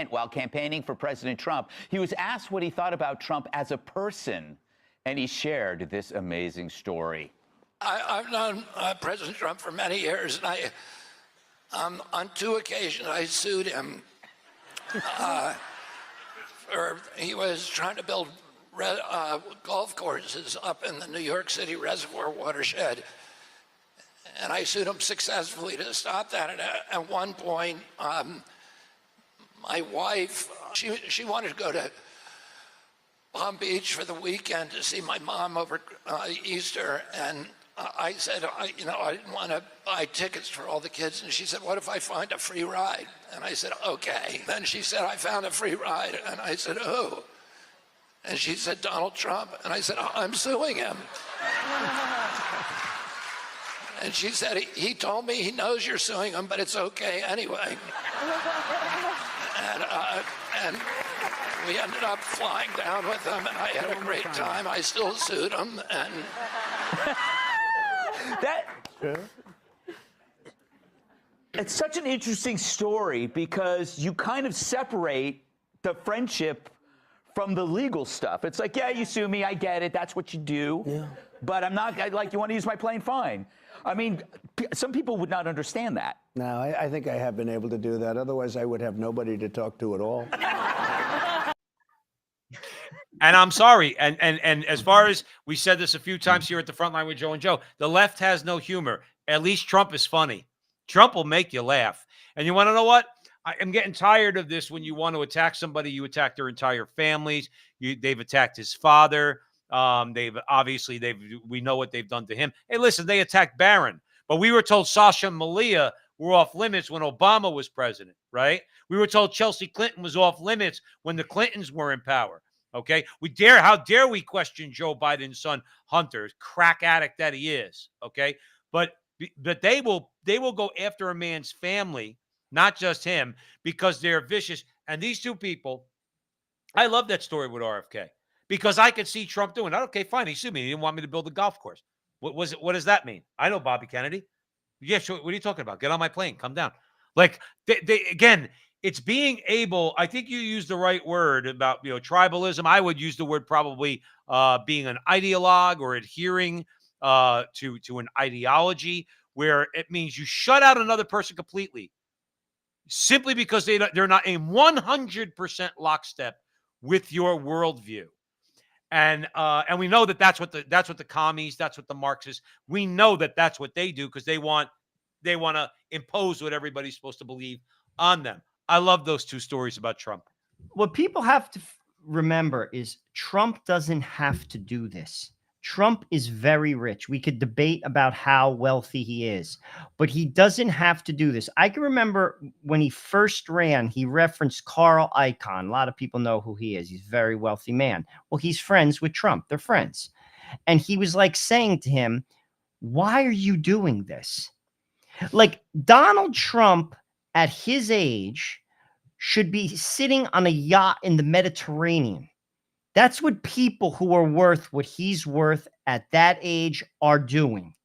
While campaigning for President Trump, he was asked what he thought about Trump as a person, and he shared this amazing story. I've known President Trump for many years, and on 2 occasions I sued him. He was trying to build golf courses up in the New York City reservoir watershed, and I sued him successfully to stop that. And at one point, my wife, she wanted to go to Palm Beach for the weekend to see my mom over Easter, and I said, I didn't want to buy tickets for all the kids. And she said, what if I find a free ride? And I said, okay. Then she said, I found a free ride. And I said, who? And she said, Donald Trump. And I said, I'm suing him. And she said, he told me he knows you're suing him, but it's okay anyway. And we ended up flying down with him, and I had a great time. I still sued him, and... It's such an interesting story because you kind of separate the friendship from the legal stuff. It's like, yeah, you sue me, I get it, that's what you do. Yeah. But I'm not, like, you want to use my plane, fine. I mean, some people would not understand that. No, I think I have been able to do that. Otherwise, I would have nobody to talk to at all. And I'm sorry. And as far as we said this a few times here at the front line with Joe and Joe, the left has no humor. At least Trump is funny. Trump will make you laugh. And you want to know what? I'm getting tired of this. When you want to attack somebody, you attack their entire families. They've attacked his father. We know what they've done to him. Hey, listen, they attacked Barron, but we were told Sasha and Malia were off limits when Obama was president, right? We were told Chelsea Clinton was off limits when the Clintons were in power. Okay, how dare we question Joe Biden's son Hunter, crack addict that he is? Okay, but they will go after a man's family, not just him, because they're vicious. And these two people, I love that story with RFK because I could see Trump doing that. Okay, fine, he sued me. He didn't want me to build a golf course. What was it? What does that mean? I know Bobby Kennedy. Yeah, sure. What are you talking about? Get on my plane. Come down. Like they again. It's being able, I think you used the right word about, tribalism. I would use the word probably being an ideologue or adhering to an ideology where it means you shut out another person completely simply because they're not in 100% lockstep with your worldview. And we know that that's what the commies, that's what the Marxists, we know that that's what they do because they want to impose what everybody's supposed to believe on them. I love those two stories about Trump. What people have to remember is Trump doesn't have to do this. Trump is very rich. We could debate about how wealthy he is, but he doesn't have to do this. I can remember when he first ran, he referenced Carl Icahn. A lot of people know who he is. He's a very wealthy man. Well, he's friends with Trump. They're friends. And he was like saying to him, why are you doing this? Like Donald Trump at his age should be sitting on a yacht in the Mediterranean. That's what people who are worth what he's worth at that age are doing.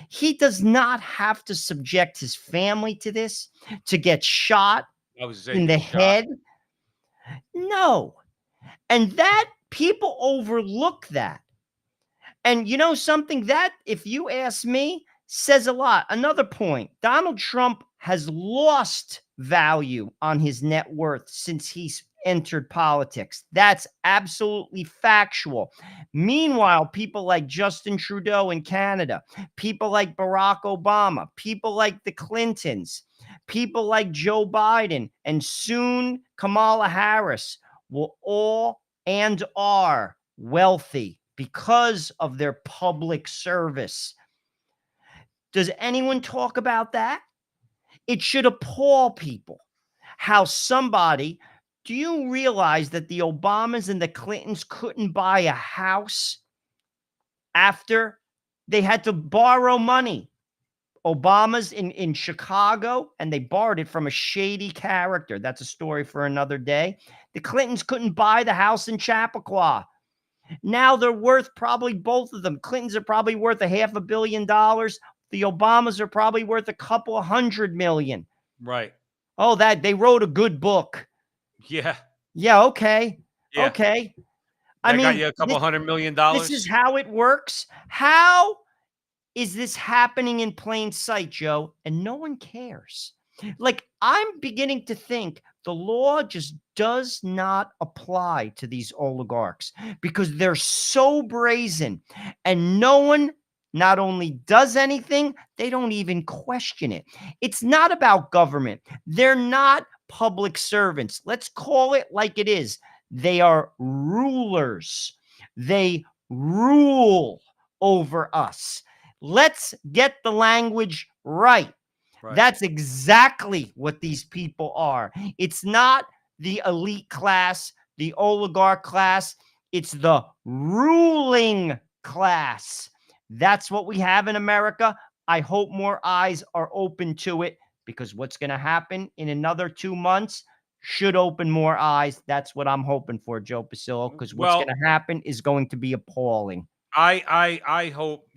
He does not have to subject his family to this, to get shot in the head. No. And that people overlook that. And you know something, that, if you ask me, says a lot. Another point, Donald Trump has lost value on his net worth since he's entered politics. That's absolutely factual. Meanwhile, people like Justin Trudeau in Canada, people like Barack Obama, people like the Clintons, people like Joe Biden, and soon Kamala Harris will all and are wealthy because of their public service. Does anyone talk about that? It should appall people how somebody, do you realize that the Obamas and the Clintons couldn't buy a house after they had to borrow money? Obama's in Chicago, and they borrowed it from a shady character. That's a story for another day. The Clintons couldn't buy the house in Chappaqua. Now they're worth, probably both of them. Clintons are probably worth $500 million. The Obamas are probably worth a couple of $100 million. Right. Oh, that they wrote a good book. Yeah. Yeah. Okay. Yeah. Okay. I mean, got you a couple $100 million. This is how it works. How is this happening in plain sight, Joe? And no one cares. Like, I'm beginning to think the law just does not apply to these oligarchs because they're so brazen, and no one not only does anything, they don't even question it. It's not about government. They're not public servants. Let's call it like it is. They are rulers. They rule over us. Let's get the language right. That's exactly what these people are. It's not the elite class, the oligarch class. It's the ruling class. That's what we have in America. I hope more eyes are open to it, because what's going to happen in another 2 months should open more eyes. That's what I'm hoping for, Joe Pasillo, because what's going to happen is going to be appalling. I hope,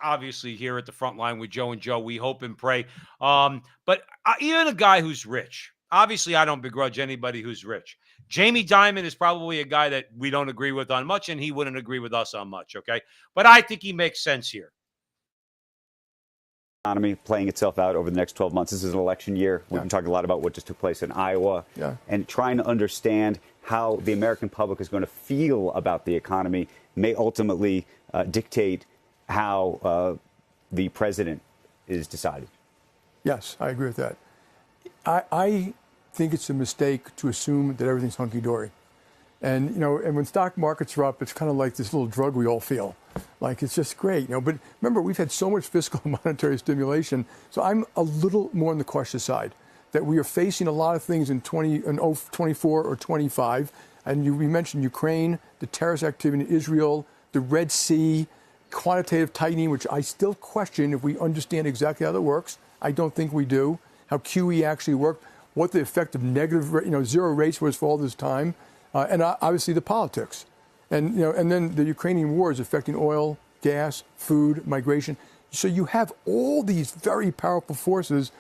obviously here at the front line with Joe and Joe, we hope and pray. But even a guy who's rich, obviously I don't begrudge anybody who's rich. Jamie Dimon is probably a guy that we don't agree with on much, and he wouldn't agree with us on much, okay? But I think he makes sense here. Economy playing itself out over the next 12 months. This is an election year. We've been talking a lot about what just took place in Iowa and trying to understand how the American public is going to feel about the economy may ultimately dictate how the president is decided. Yes, I agree with that. I think it's a mistake to assume that everything's hunky-dory. And, and when stock markets are up, it's kind of like this little drug we all feel. Like, it's just great, But remember, we've had so much fiscal and monetary stimulation. So I'm a little more on the cautious side, that we are facing a lot of things in 24 or 25. And we mentioned Ukraine, the terrorist activity in Israel, the Red Sea, quantitative tightening, which I still question if we understand exactly how that works. I don't think we do. How QE actually worked, what the effect of negative, zero rates was for all this time, and obviously the politics. And, and then the Ukrainian war is affecting oil, gas, food, migration. So you have all these very powerful forces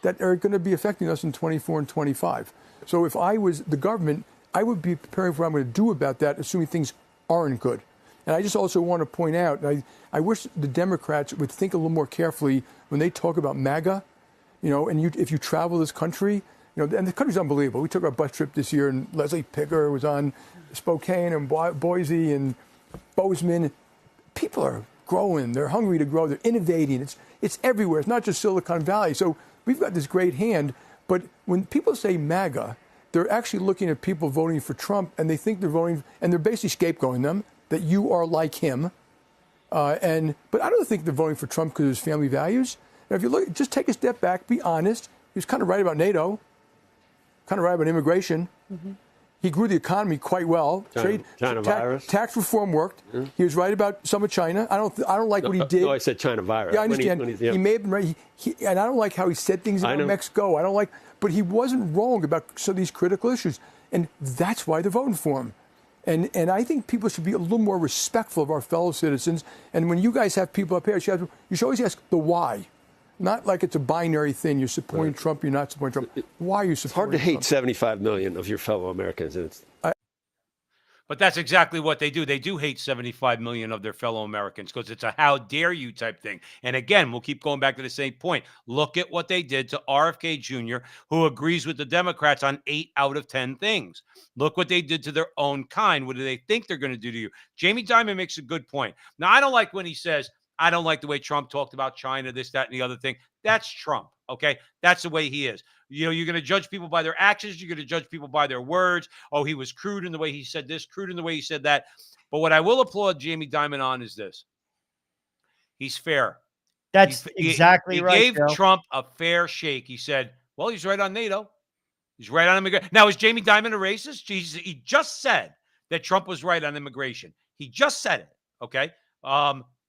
that are going to be affecting us in 24 and 25. So if I was the government, I would be preparing for what I'm going to do about that, assuming things aren't good. And I just also want to point out, I wish the Democrats would think a little more carefully when they talk about MAGA, and if you travel this country, and the country's unbelievable. We took our bus trip this year, and Leslie Picker was on Spokane and Boise and Bozeman. People are growing. They're hungry to grow. They're innovating. It's everywhere. It's not just Silicon Valley. So we've got this great hand. But when people say MAGA, they're actually looking at people voting for Trump, and they think they're voting, and they're basically scapegoating them, that you are like him. But I don't think they're voting for Trump because of his family values. Now, if you look, just take a step back, be honest. He was kind of right about NATO, kind of right about immigration. Mm-hmm. He grew the economy quite well. China virus. Tax reform worked. Yeah. He was right about some of China. I don't like what he did. No, I said China virus. Yeah, I understand. He may have been right. And I don't like how he said things about Mexico. I don't like. But he wasn't wrong about some of these critical issues. And that's why they're voting for him. And I think people should be a little more respectful of our fellow citizens. And when you guys have people up here, you should always ask the why. Not like it's a binary thing. You're supporting Trump, you're not supporting Trump. Why are you supporting Trump? It's hard to hate 75 million of your fellow Americans. And But that's exactly what they do. They do hate 75 million of their fellow Americans because it's a how dare you type thing. And again, we'll keep going back to the same point. Look at what they did to RFK Jr., who agrees with the Democrats on 8 out of 10 things. Look what they did to their own kind. What do they think they're going to do to you? Jamie Dimon makes a good point. Now, I don't like when he says, I don't like the way Trump talked about China, this, that, and the other thing. That's Trump, okay? That's the way he is. You know, you're going to judge people by their actions. You're going to judge people by their words. Oh, he was crude in the way he said this, crude in the way he said that. But what I will applaud Jamie Dimon on is this. He's fair. That's exactly right. He gave Joe. Trump a fair shake. He said, well, he's right on NATO. He's right on immigration. Now, is Jamie Dimon a racist? He just said that Trump was right on immigration. He just said it, okay?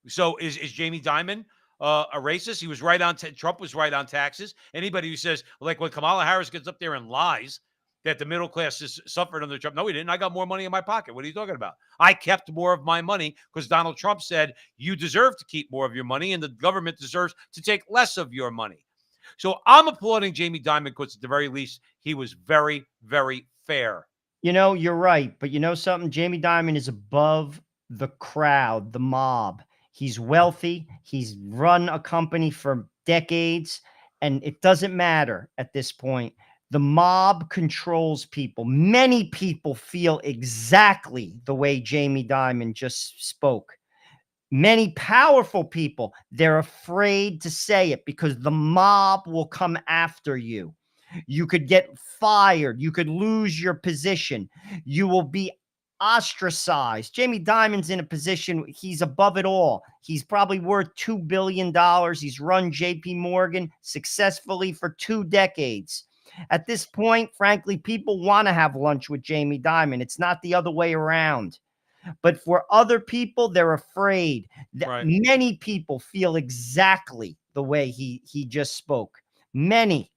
So is Jamie Dimon a racist? He was right on. Trump was right on taxes. Anybody who says, like when Kamala Harris gets up there and lies that the middle class has suffered under Trump. No, he didn't. I got more money in my pocket. What are you talking about? I kept more of my money because Donald Trump said you deserve to keep more of your money and the government deserves to take less of your money. So I'm applauding Jamie Dimon because at the very least, he was very, very fair. You know, you're right. But you know something? Jamie Dimon is above the crowd, the mob. He's wealthy. He's run a company for decades, and it doesn't matter at this point. The mob controls people. Many people feel exactly the way Jamie Dimon just spoke. Many powerful people, they're afraid to say it because the mob will come after you. You could get fired. You could lose your position. You will be ostracized. Jamie Dimon's in a position, he's above it all. He's probably worth $2 billion. He's run JP Morgan successfully for 2 decades. At this point, frankly, people want to have lunch with Jamie Dimon. It's not the other way around. But for other people, they're afraid. Right. Many people feel exactly the way he just spoke. Many.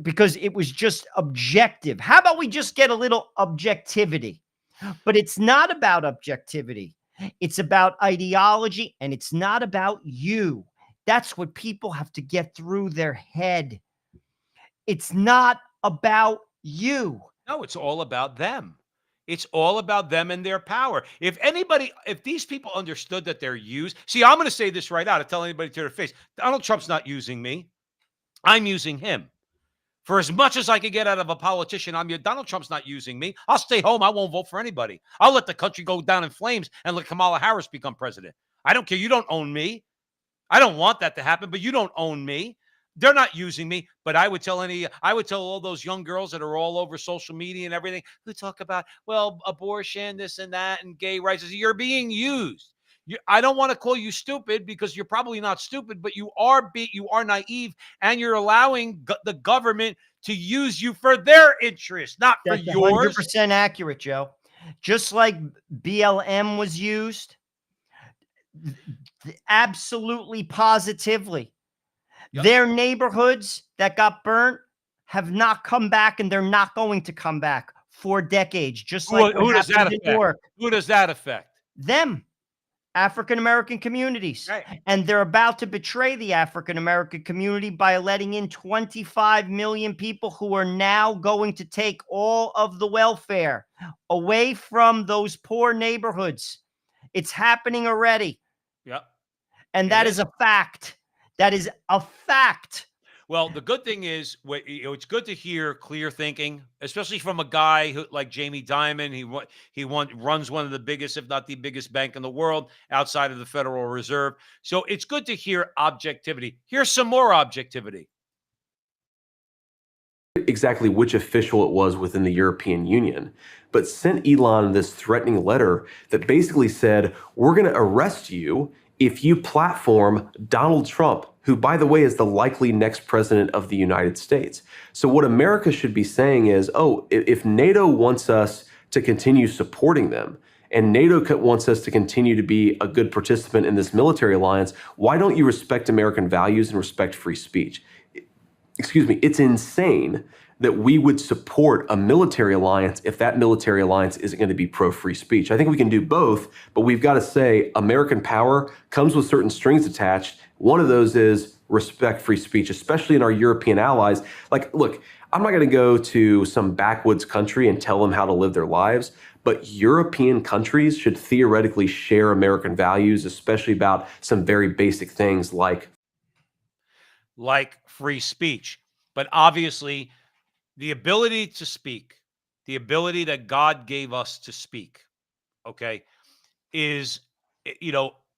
Because it was just objective. How about we just get a little objectivity? But it's not about objectivity. It's about ideology, and it's not about you. That's what people have to get through their head. It's not about you. No, it's all about them. It's all about them and their power. If these people understood that they're used, see, I'm going to say this right out. I tell anybody to their face, Donald Trump's not using me. I'm using him. For as much as I could get out of a politician, Donald Trump's not using me. I'll stay home. I won't vote for anybody. I'll let the country go down in flames and let Kamala Harris become president. I don't care. You don't own me. I don't want that to happen, but you don't own me. They're not using me, but I would tell all those young girls that are all over social media and everything who talk about, well, abortion, this and that, and gay rights. You're being used. I don't want to call you stupid because you're probably not stupid, but you are naive, and you're allowing the government to use you for their interests, not for yours. 100% accurate, Joe. Just like BLM was used, absolutely, positively. Yep. Their neighborhoods that got burnt have not come back, and they're not going to come back for decades. Just like who does that affect? Who does that affect? Them, African-American communities. Right. And they're about to betray the African-American community by letting in 25 million people who are now going to take all of the welfare away from those poor neighborhoods. It's happening already. Yep. And that is a fact. That is a fact. Well, the good thing is, it's good to hear clear thinking, especially from a guy who, like Jamie Dimon. He runs one of the biggest, if not the biggest, bank in the world outside of the Federal Reserve. So it's good to hear objectivity. Here's some more objectivity. Exactly which official it was within the European Union, but sent Elon this threatening letter that basically said, we're going to arrest you if you platform Donald Trump, who, by the way, is the likely next president of the United States. So what America should be saying is, if NATO wants us to continue supporting them, and NATO wants us to continue to be a good participant in this military alliance, why don't you respect American values and respect free speech? it's insane that we would support a military alliance if that military alliance isn't going to be pro-free speech. I think we can do both, but we've got to say American power comes with certain strings attached. One of those is respect free speech, especially in our European allies. Like, look, I'm not going to go to some backwoods country and tell them how to live their lives, but European countries should theoretically share American values, especially about some very basic things like free speech. But obviously, the ability to speak, the ability that God gave us to speak, okay, is,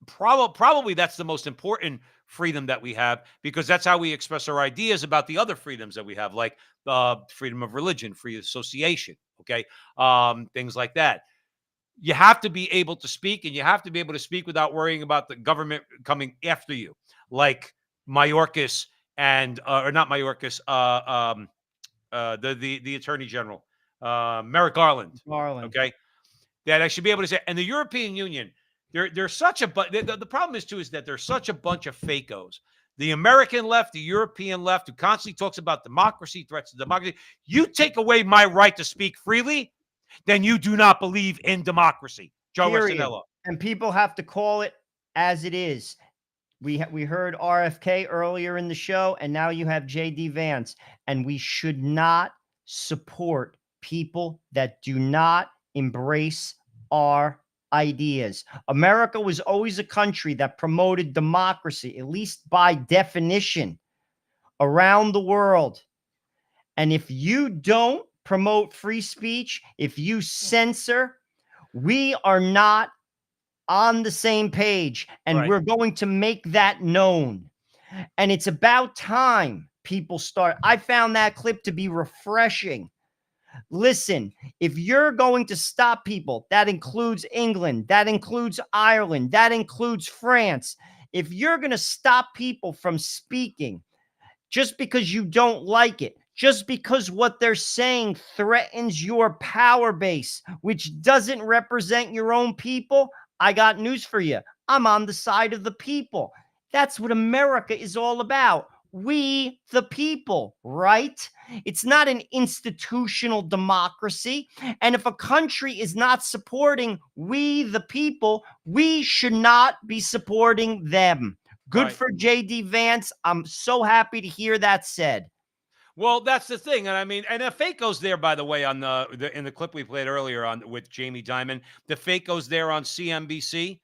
probably that's the most important freedom that we have, because that's how we express our ideas about the other freedoms that we have, like freedom of religion, free association, okay, things like that. You have to be able to speak, and you have to be able to speak without worrying about the government coming after you, like Mayorkas and or not Mayorkas, the Attorney General, Merrick Garland. Okay, that I should be able to say. And the European Union, they're such a the problem is too is that they're such a bunch of fakos. The American left, the European left, who constantly talks about democracy, threats to democracy. You take away my right to speak freely, then you do not believe in democracy. Joe Resinello. And people have to call it as it is. We heard RFK earlier in the show, and now you have JD Vance. And we should not support people that do not embrace our ideas. America was always a country that promoted democracy, at least by definition, around the world. And if you don't promote free speech, if you censor, we are not on the same page, and we're going to make that known. And it's about time people start. I found that clip to be refreshing. Listen, if you're going to stop people, that includes England, that includes Ireland, that includes France. If you're going to stop people from speaking just because you don't like it, just because what they're saying threatens your power base, which doesn't represent your own people, I got news for you. I'm on the side of the people. That's what America is all about. We, the people, right? It's not an institutional democracy. And if a country is not supporting we, the people, we should not be supporting them. Good for JD Vance. I'm so happy to hear that said. Well, that's the thing. And I mean, and the fake goes there, by the way, on in the clip we played earlier on with Jamie Dimon. The fake goes there on CNBC.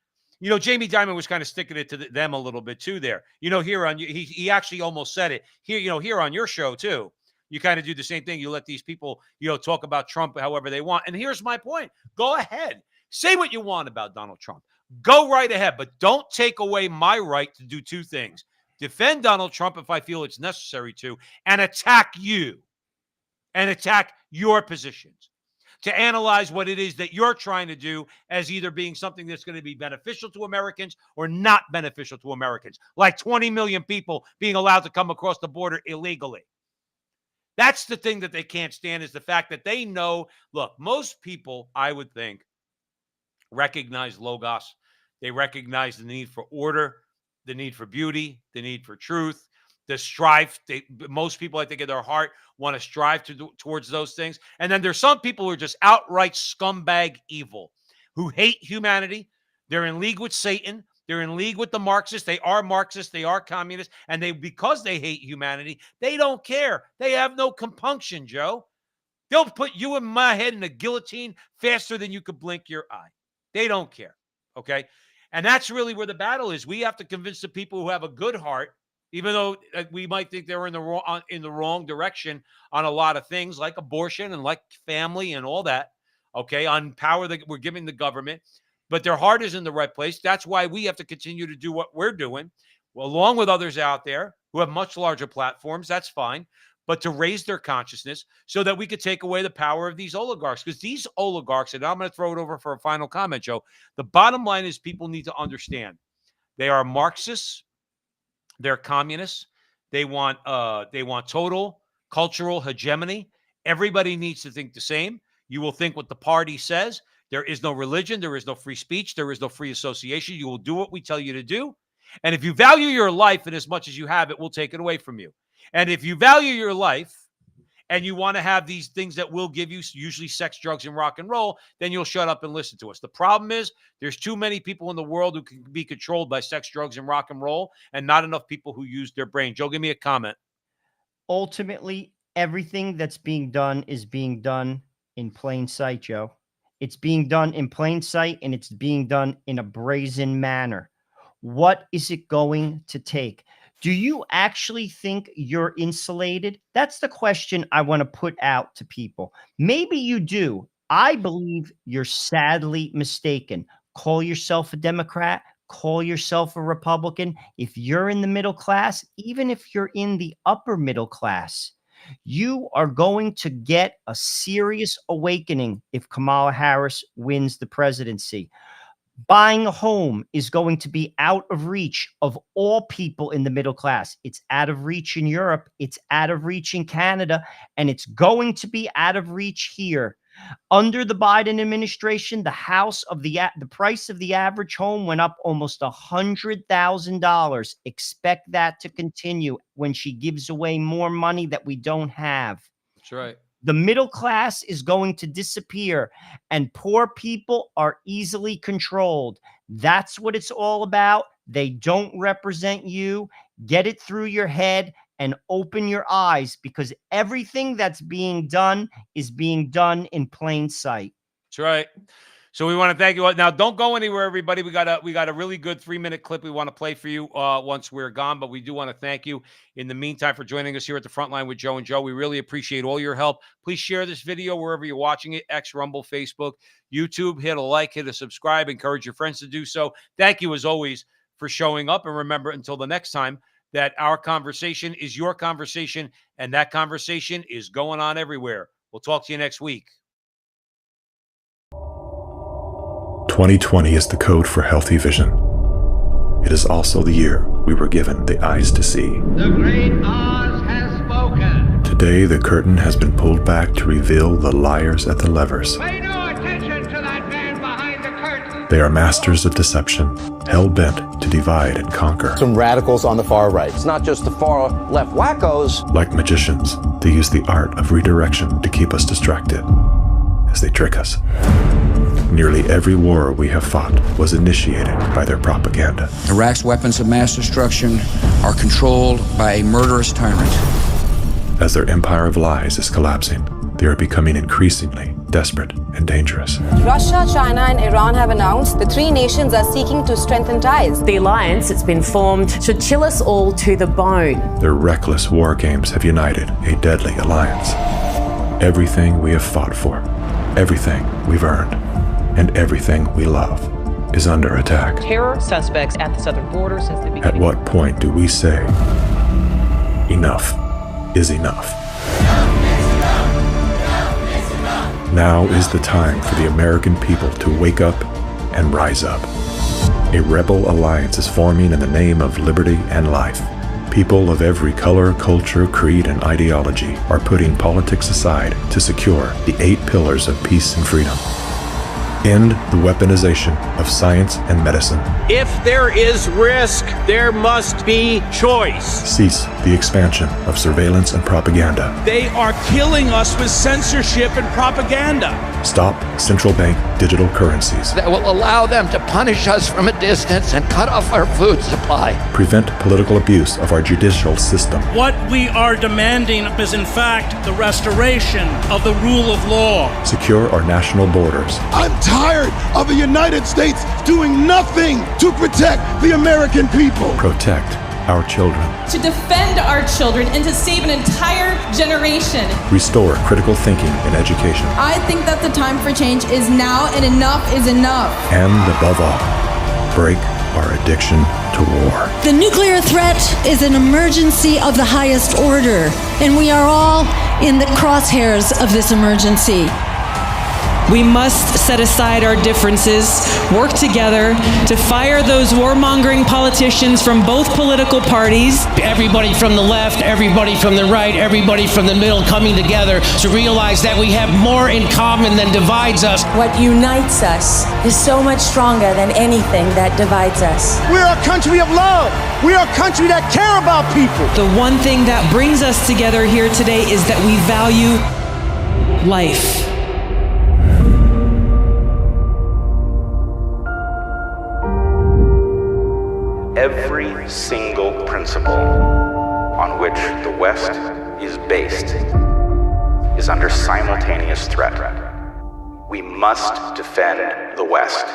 Jamie Dimon was kind of sticking it to them a little bit too there. Here on he actually almost said it here, here on your show too. You kind of do the same thing. You let these people, talk about Trump however they want. And here's my point. Go ahead. Say what you want about Donald Trump. Go right ahead, but don't take away my right to do two things. Defend Donald Trump if I feel it's necessary to, and attack you and attack your positions, to analyze what it is that you're trying to do as either being something that's going to be beneficial to Americans or not beneficial to Americans, like 20 million people being allowed to come across the border illegally. That's the thing that they can't stand, is the fact that they know, look, most people, I would think, recognize Logos. They recognize the need for order, the need for beauty, the need for truth, the strive. Most people, I think, in their heart want to strive towards those things. And then there's some people who are just outright scumbag evil, who hate humanity. They're in league with Satan. They're in league with the Marxists. They are Marxists. They are communists. And because they hate humanity, they don't care. They have no compunction, Joe. They'll put you and my head in a guillotine faster than you could blink your eye. They don't care. Okay? And that's really where the battle is. We have to convince the people who have a good heart, even though we might think they're in the wrong direction on a lot of things, like abortion and like family and all that, okay, on power that we're giving the government. But their heart is in the right place. That's why we have to continue to do what we're doing, along with others out there who have much larger platforms. That's fine. But to raise their consciousness so that we could take away the power of these oligarchs. Because these oligarchs, and I'm going to throw it over for a final comment, Joe. The bottom line is people need to understand. They are Marxists. They're communists. They want total cultural hegemony. Everybody needs to think the same. You will think what the party says. There is no religion. There is no free speech. There is no free association. You will do what we tell you to do. And if you value your life in as much as you have, it will take it away from you. And if you value your life and you want to have these things that will give you usually sex, drugs, and rock and roll, then you'll shut up and listen to us. The problem is there's too many people in the world who can be controlled by sex, drugs, and rock and roll, and not enough people who use their brain. Joe, give me a comment. Ultimately, everything that's being done is being done in plain sight, Joe. It's being done in plain sight, and it's being done in a brazen manner. What is it going to take? Do you actually think you're insulated? That's the question I want to put out to people. Maybe you do. I believe you're sadly mistaken. Call yourself a Democrat. Call yourself a Republican. If you're in the middle class, even if you're in the upper middle class, you are going to get a serious awakening if Kamala Harris wins the presidency. Buying a home is going to be out of reach of all people in the middle class. It's out of reach in Europe. It's out of reach in Canada. And it's going to be out of reach here. Under the Biden administration, the price of the average home went up almost $100,000. Expect that to continue when she gives away more money that we don't have. That's right. The middle class is going to disappear, and poor people are easily controlled. That's what it's all about. They don't represent you. Get it through your head and open your eyes, because everything that's being done is being done in plain sight. That's right. So we want to thank you. Now, don't go anywhere, everybody. We got a really good 3-minute clip we want to play for you once we're gone, but we do want to thank you in the meantime for joining us here at the Frontline with Joe and Joe. We really appreciate all your help. Please share this video wherever you're watching it, X, Rumble, Facebook, YouTube. Hit a like, hit a subscribe, encourage your friends to do so. Thank you, as always, for showing up. And remember, until the next time, that our conversation is your conversation, and that conversation is going on everywhere. We'll talk to you next week. 2020 is the code for healthy vision. It is also the year we were given the eyes to see. The great Oz has spoken. Today, the curtain has been pulled back to reveal the liars at the levers. Pay no attention to that man behind the curtain. They are masters of deception, hell-bent to divide and conquer. Some radicals on the far right. It's not just the far left wackos. Like magicians, they use the art of redirection to keep us distracted as they trick us. Nearly every war we have fought was initiated by their propaganda. Iraq's weapons of mass destruction are controlled by a murderous tyrant. As their empire of lies is collapsing, they are becoming increasingly desperate and dangerous. Russia, China, and Iran have announced the three nations are seeking to strengthen ties. The alliance that's been formed should chill us all to the bone. Their reckless war games have united a deadly alliance. Everything we have fought for, everything we've earned, and everything we love is under attack. Terror suspects at the southern border since the beginning. At what point do we say, enough is enough? Now is the time for the American people to wake up and rise up. A rebel alliance is forming in the name of liberty and life. People of every color, culture, creed, and ideology are putting politics aside to secure the 8 pillars of peace and freedom. End the weaponization of science and medicine. If there is risk, there must be choice. Cease the expansion of surveillance and propaganda. They are killing us with censorship and propaganda. Stop central bank digital currencies. That will allow them to punish us from a distance and cut off our food supply. Prevent political abuse of our judicial system. What we are demanding is, in fact, the restoration of the rule of law. Secure our national borders. I'm tired of the United States doing nothing to protect the American people. Protect our children. To defend our children and to save an entire generation. Restore critical thinking in education. I think that the time for change is now, and enough is enough. And above all, break our addiction to war. The nuclear threat is an emergency of the highest order, and we are all in the crosshairs of this emergency. We must set aside our differences, work together to fire those warmongering politicians from both political parties. Everybody from the left, everybody from the right, everybody from the middle coming together to realize that we have more in common than divides us. What unites us is so much stronger than anything that divides us. We are a country of love. We are a country that care about people. The one thing that brings us together here today is that we value life. Every single principle on which the West is based is under simultaneous threat. We must defend the West.